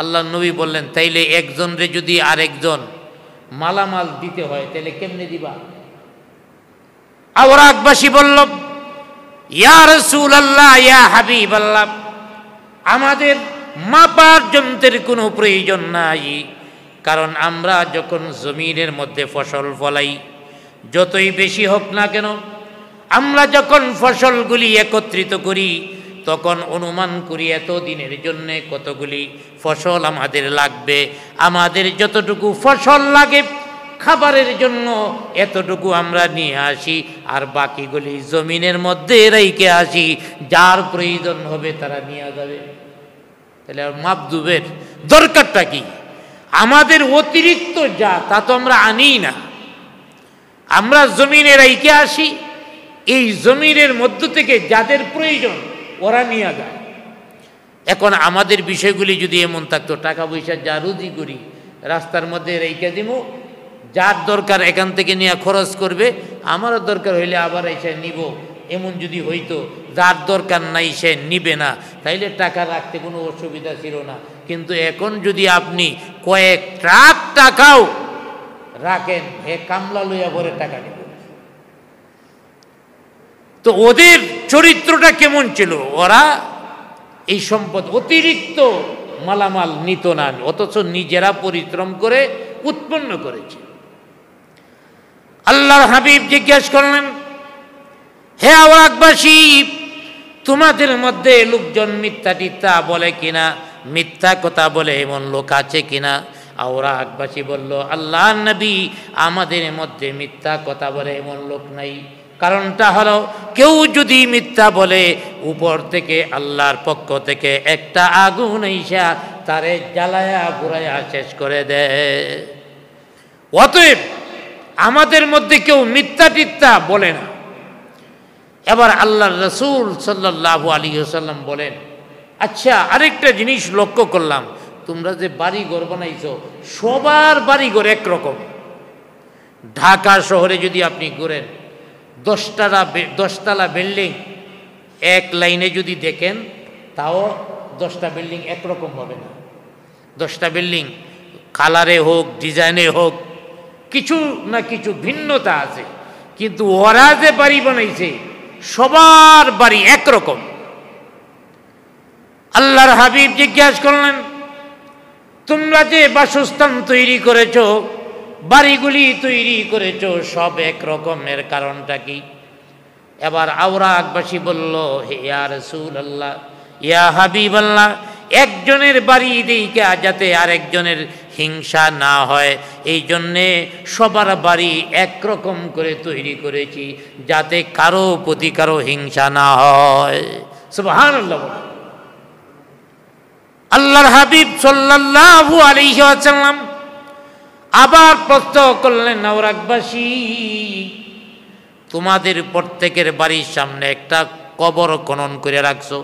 আল্লাহ নবী বললেন, তাইলে একজনরে যদি আরেকজন মালামাল দিতে হয় তাহলে কেমনে দিবা? আওরাকবাসী বলল, ইয়া রাসূলুল্লাহ, ইয়া হাবিবাল্লাহ, আমাদের মাপার যন্ত্রের কোনো প্রয়োজন নাই, কারণ আমরা যখন জমিনের মধ্যে ফসল ফলাই, যতই বেশি হোক না কেন, আমরা যখন ফসলগুলি একত্রিত করি তখন অনুমান করি এত দিনের জন্য কতগুলি ফসল আমাদের লাগবে। আমাদের যতটুকু ফসল লাগে খাবারের জন্য এতটুকু আমরা নিয়ে আসি, আর বাকিগুলি জমিনের মধ্যে রেখে আসি, যার প্রয়োজন হবে তারা নিয়ে যাবে। তাহলে মাপদুবের দরকারটা কি? আমাদের অতিরিক্ত যা তা তো আমরা আনি না, আমরা জমিনে রেখে আসি, এই জমিনের মধ্য থেকে যাদের প্রয়োজন ওরা নিয়ে যায়। এখন আমাদের বিষয়গুলি যদি এমন থাকতো, টাকা পয়সা যা রুজি করি রাস্তার মধ্যে রেখে দিব, যার দরকার এখান থেকে নিয়ে খরচ করবে, আমারও দরকার হইলে আবার এসে নিব, এমন যদি হইতো, যার দরকার নাই সে নিবে না, তাইলে টাকা রাখতে কোনো অসুবিধা ছিল না। কিন্তু এখন যদি আপনি কয়েক ট্রাক টাকাও রাখেন, হে কামলা লইয়া ভরে টাকা নেবে। তো ওদের চরিত্রটা কেমন ছিল? ওরা এই সম্পদ অতিরিক্ত মালামাল নিত না, অথচ নিজেরা পরিশ্রম করে উৎপন্ন করেছে। আল্লাহর হাবিব জিজ্ঞাসা করলেন, হে আওরাকবাসী, তোমাদের মধ্যে লোকজন মিথ্যা টিথ্যা বলে কিনা, মিথ্যা কথা বলে এমন লোক আছে কিনা? আওরাকবাসী বলল, আল্লাহর নবী, আমাদের মধ্যে মিথ্যা কথা বলে এমন লোক নাই। কারণটা হলো, কেউ যদি মিথ্যা বলে, উপর থেকে আল্লাহর পক্ষ থেকে একটা আগুন আইসা তারে জ্বালায়া পুরায়া শেষ করে দেয়। অতএব আমাদের মধ্যে কেউ মিথ্যা টিথ্যা বলে না। এবার আল্লাহর রাসূল সাল্লাল্লাহু আলাইহি ওয়াসাল্লাম বলেন, আচ্ছা, আরেকটা জিনিস লক্ষ্য করলাম, তোমরা যে বাড়ি ঘর বানাইছো, সবার বাড়ি ঘর একরকম। ঢাকা শহরে যদি আপনি ঘুরেন, 10তলা বিল্ডিং এক লাইনে যদি দেখেন, তাও 10টা বিল্ডিং একরকম হবে না। 10টা বিল্ডিং কালারে হোক, ডিজাইনে হোক, কিছু না কিছু ভিন্নতা আছে, কিন্তু ওরা যে বাড়ি বানাইছে সবার বাড়ি একরকম। আল্লাহর হাবিব জিজ্ঞাসা করলেন, তোমরা যে বাসস্থান তৈরি করেছো, বাড়িগুলি তৈরি করেছো, সব একরকমের কারণটা কি? এবার আওরাকবাসী বলল, হে ইয়া রাসূলুল্লাহ, ইয়া হাবিবাল্লাহ, একজনের বাড়ি দিকে যাতে আরেকজনের হিংসা না হয়, এই জন্যে সবার বাড়ি একরকম করে তৈরি করেছি, যাতে কারো প্রতি কারো হিংসা না হয়। সুবহানাল্লাহ। আল্লাহর হাবিব সাল্লাল্লাহু আলাইহি ওয়াসাল্লাম আবার প্রশ্ন করলেন, আওরাকবাসী, তোমাদের প্রত্যেকের বাড়ির সামনে একটা কবর খনন করে রাখছো।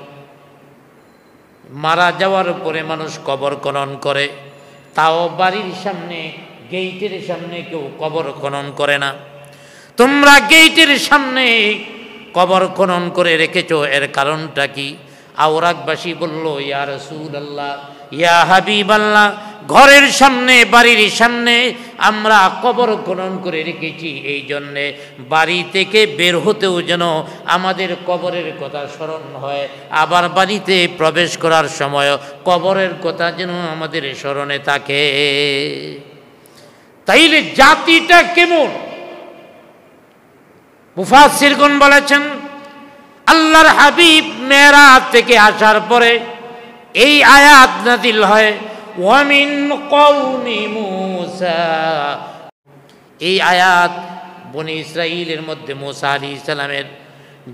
মারা যাওয়ার পরে মানুষ কবর খনন করে, তাও বাড়ির সামনে, গেইটের সামনে কেউ কবর খনন করে না। তোমরা গেইটের সামনে কবর খনন করে রেখেছো, এর কারণটা কি? আওরাকবাসী বলল, ইয়া রাসূলুল্লাহ, ইয়া হাবিবাল্লাহ, ঘরের সামনে, বাড়ির সামনে আমরা কবর খনন করে রেখেছি এই জন্যে বাড়ি থেকে বের হতেও যেন আমাদের কবরের কথা স্মরণ হয়, আবার বাড়িতে প্রবেশ করার সময় কবরের কথা যেন আমাদের স্মরণে থাকে। তাইলে জাতিটা কেমন? মুফাসসিরগণ বলেছেন, আল্লাহর হাবিব মেরাজ থেকে আসার পরে এই আয়াত নাযিল হয় ওয়া মিন কওমি মূসা। এই আয়াত বনি ইসরাইলের মধ্যে মূসা আলাইহিস সালামের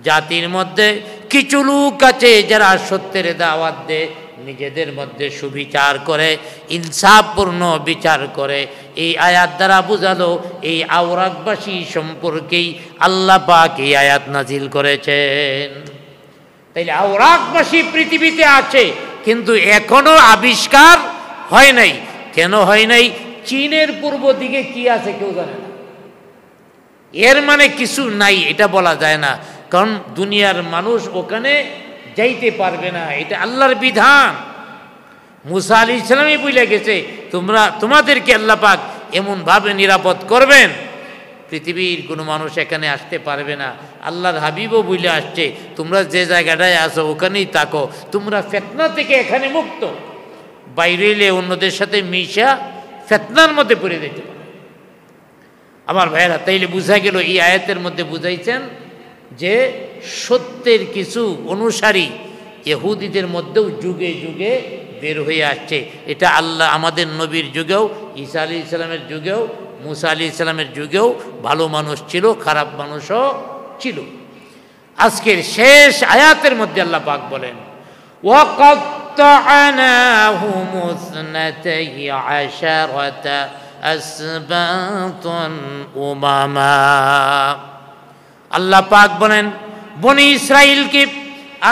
জাতির মধ্যে কিছু লোক আছে যারা সত্যের দাওয়াত দেয়, নিজেদের মধ্যে সুবিচার করে, ইনসাফপূর্ণ বিচার করে। এই আয়াত দ্বারা বোঝালো এই আওরাকবাসী সম্পর্কেই আল্লাহ পাক এই আয়াত নাজিল করেছেন। তাইলে আওরাকবাসী পৃথিবীতে আছে, কিন্তু এখনো আবিষ্কার হয় নাই। কেন হয় নাই? চীনের পূর্ব দিকে কি আছে কেউ জানে না। এর মানে কিছু নাই এটা বলা যায় না, কারণ দুনিয়ার মানুষ ওখানে যাইতে পারবে না, এটা আল্লাহর বিধান। মূসা আলাইহিস সালামই বলে গেছে তোমাদেরকে আল্লাহ পাক এমনভাবে নিরাপদ করবেন পৃথিবীর কোনো মানুষ এখানে আসতে পারবে না। আল্লাহর হাবিবও বলে আসছে তোমরা যে জায়গাটায় আসো ওখানেই থাকো, তোমরা ফিতনা থেকে এখানে মুক্ত, বাইরে এলে অন্যদের সাথে মিশা ফিতনার মধ্যে পড়ে যেতে পারে। আমার ভাইয়েরা, তাইলে বুঝা গেল এই আয়াতের মধ্যে বুঝাইছেন যে সত্যের কিছু অনুসারী ইহুদিদের মধ্যেও যুগে যুগে বের হয়ে আসছে। এটা আল্লাহ আমাদের নবীর যুগেও, ঈসা আলাইহিস সালামের যুগেও, মূসা আলাইহিস সালামের যুগেও ভালো মানুষ ছিল, খারাপ মানুষও ছিল। আজকের শেষ আয়াতের মধ্যে আল্লাহ পাক বলেন وَقَطَّعْنَاهُمُ اثْنَتَيْ عَشَرَةَ أَسْبَاطًا أُمَمًا। আল্লাহ পাক বলেন বনি ইসরাইলকে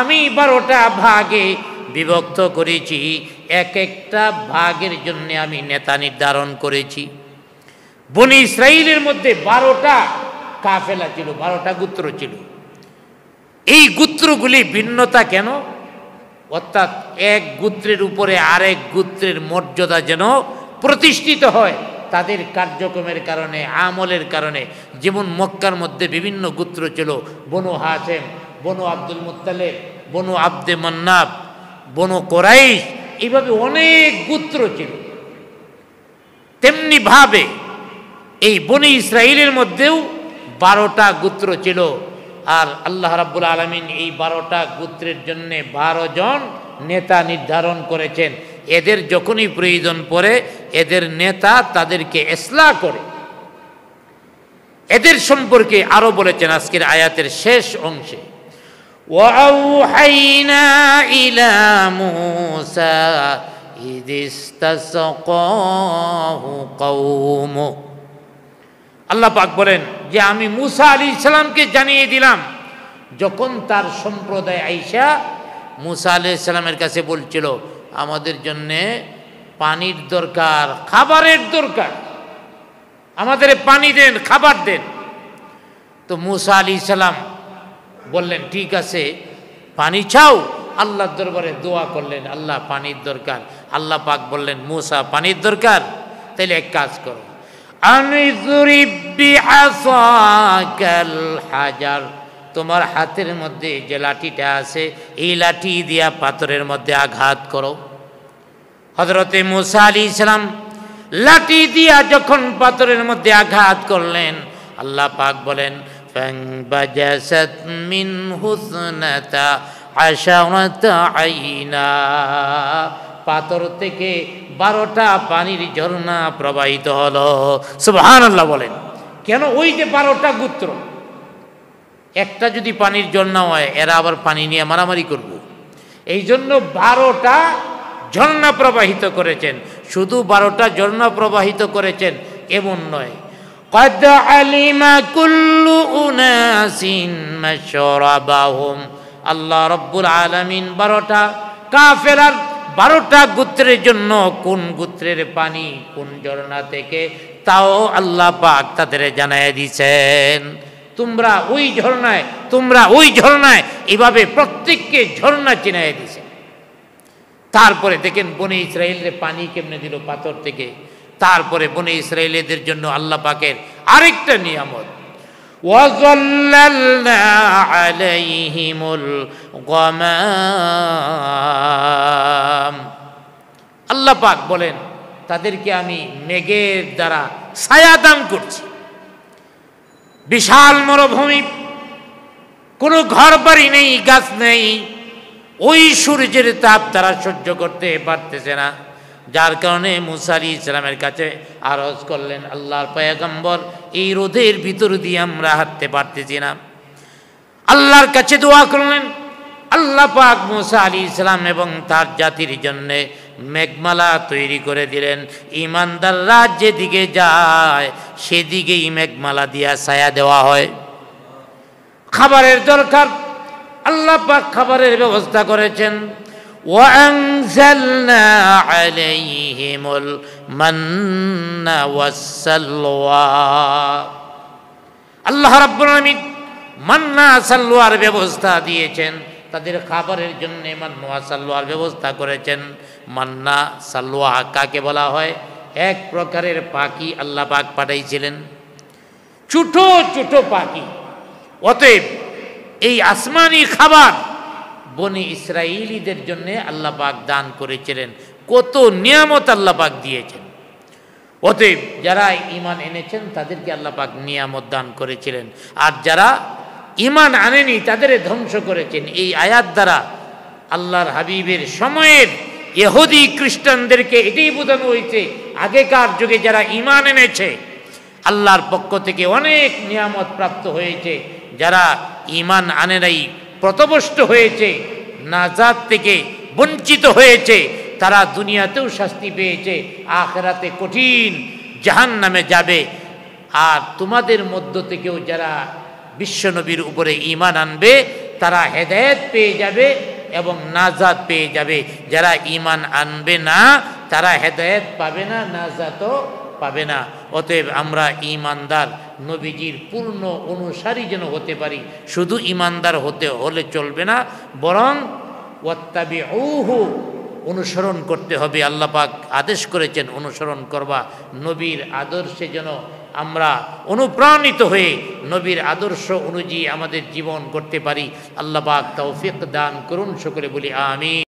আমি 12টা ভাগে বিভক্ত করেছি, এক একটা ভাগের জন্য আমি নেতা নির্ধারণ করেছি। বনি ইসরাইলের মধ্যে 12টা কাফেলা ছিল, 12টা গোত্র ছিল। এই গোত্রগুলি ভিন্নতা কেন? অর্থাৎ এক গোত্রের উপরে আরেক গোত্রের মর্যাদা যেন প্রতিষ্ঠিত হয় তাদের কার্যক্রমের কারণে, আমলের কারণে। যেমন মক্কার মধ্যে বিভিন্ন গোত্র ছিল, বনু হাশেম, বনু আব্দুল মুত্তালিব, বনু আব্দে মান্নাব, বনু কোরাইশ, এইভাবে অনেক গোত্র ছিল। তেমনি ভাবে এই বনি ইসরাইলের মধ্যেও 12টা গোত্র ছিল। আর আল্লাহ রাব্বুল আলামিন এই 12টা গোত্রের জন্য 12 জন নেতা নির্ধারণ করেছেন। এদের যখনই প্রয়োজন পড়ে এদের নেতা তাদেরকে ইসলাহ করে। এদের সম্পর্কে আরো বলেছেন আজকের আয়াতের শেষ অংশে وَأَوْحَيْنَا إِلَى مُوسَى إِذِ اسْتَسْقَاهُ قَوْمُهُ। আল্লাহ পাক বলেন যে আমি মূসা আলাইহিস সালামকে জানিয়ে দিলাম যখন তার সম্প্রদায় আইসা মূসা আলাইহিস সালামের কাছে বলছিল আমাদের জন্য পানির দরকার, খাবারের দরকার, আমাদের পানি দেন, খাবার দেন। তো মূসা আলাইহিস সালাম বললেন ঠিক আছে পানি চাও, আল্লাহর দরবারে দোয়া করলেন আল্লাহ পানির দরকার। আল্লাহ পাক বললেন মূসা পানির দরকার, তাইলে এক কাজ করো, আনিযরিব বিআসাকাল হাজার, তোমার হাতের মধ্যে যে লাঠিটা আছে এই লাঠি দিয়া পাথরের মধ্যে আঘাত করো। হযরতে মূসা আলাইহিস সালাম লাঠি দিয়া যখন পাথরের মধ্যে আঘাত করলেন আল্লাহ পাক বলেন ফানবাজাসাত মিনহু ইসনাতা আশারাতা আইনা, পাথর থেকে 12টা পানির ঝর্ণা প্রবাহিত হলো। সুবহানাল্লাহ বলেন। কেন? ওই যে 12টা গোত্র, একটা যদি পানির ঝর্ণা হয় এরা আবার পানি নিয়ে মারামারি করব, এই জন্য 12টা ঝর্ণা প্রবাহিত করেছেন। শুধু 12টা ঝর্ণা প্রবাহিত করেছেন এমন নয়, قد علم كل أناس مشربهم, আল্লাহ রব্বুল আলামিন 12টা কাফেলার 12টা গোত্রের জন্য কোন গোত্রের পানি কোন ঝর্ণা থেকে তাও আল্লাহ পাক তাদের জানায় দিয়েছেন। তোমরা ওই ঝর্ণায়, তোমরা ওই ঝর্ণায়, এইভাবে প্রত্যেককে ঝর্ণা চিনায় দিয়েছে। তারপরে দেখেন বনি ইসরাইলের পানি কেমনে দিল পাথর থেকে। তারপরে বনি ইসরাইলীদের জন্য আল্লাহ পাকের আরেকটা নিয়ামত ওয়াযাল্লালনা আলাইহিমুল গামাম, আল্লাহ পাক বলেন তাদেরকে আমি মেঘের দ্বারা ছায়া দান করছি। বিশাল মরুভূমি, কোনো ঘর বাড়ি নেই, গাছ নেই, ওই সূর্যের তাপ তারা সহ্য করতে পারতেছে না, যার কারণে মুসা আলাইহিস সালামের কাছে আরজ করলেন, আল্লাহর পয়গম্বর এই রোদের ভিতর দিয়ে আমরা হাঁটতে পারতেছি না। আল্লাহর কাছে দোয়া করলেন, আল্লাহ পাক মুসা আলাইহিস সালাম এবং তার জাতির জন্য মেঘমালা তৈরি করে দিলেন। ঈমানদাররা যেদিকে যায় সেদিকেই মেঘমালা দিয়া ছায়া দেওয়া হয়। খাবারের দরকার, আল্লাহ পাক খাবারের ব্যবস্থা করেছেন। وأنزلنا عليهم المن والسلوى, আল্লাহ রাব্বুল আলামিন মান্না সালওয়ার ব্যবস্থা দিয়েছেন, তাদের খাবারের জন্য মান্না সালওয়ার ব্যবস্থা করেছেন। মান্না সালওয়া কাকে বলা হয়? এক প্রকারের পাখি আল্লাহ পাক পাঠাইছিলেন, ছোট ছোট পাখি। অতএব এই আসমানি খাবার বনি ইসরাইলীদের জন্য আল্লাহ পাক দান করেছিলেন। কত নিয়ামত আল্লাহ পাক দিয়েছেন। অতএব যারা ঈমান এনেছেন তাদেরকে আল্লাহ পাক নিয়ামত দান করেছিলেন, আর যারা ঈমান আনেনি তাদের ধ্বংস করেছেন। এই আয়াত দ্বারা আল্লাহর হাবিবের সময়ের ইহুদি খ্রিস্টানদেরকে এটাই বোঝানো হয়েছে, আগেকার যুগে যারা ঈমান এনেছে আল্লাহর পক্ষ থেকে অনেক নিয়ামত প্রাপ্ত হয়েছে। যারা ঈমান আনে নাই, প্রতবষ্ট হয়েছে, নাজাত থেকে বঞ্চিত হয়েছে, তারা দুনিয়াতেও শাস্তি পেয়েছে, আখিরাতে কঠিন জাহান্নামে যাবে। আর তোমাদের মধ্য থেকেও যারা বিশ্বনবীর উপরে ঈমান আনবে তারা হেদায়েত পেয়ে যাবে এবং নাজাত পেয়ে যাবে। যারা ঈমান আনবে না তারা হেদায়েত পাবে না, নাজাতও পাবে না। অতএব আমরা ঈমানদার, নবীজির পূর্ণ অনুসারী যেন হতে পারি। শুধু ঈমানদার হলে চলবে না, বরং ওয়াত্তাবিউহু, অনুসরণ করতে হবে। আল্লাহ পাক আদেশ করেছেন অনুসরণ করবা। নবীর আদর্শে যেন আমরা অনুপ্রাণিত হয়ে নবীর আদর্শ অনুযায়ী আমাদের জীবন করতে পারি। আল্লাহ পাক তৌফিক দান করুন। সকলে বলি আমিন।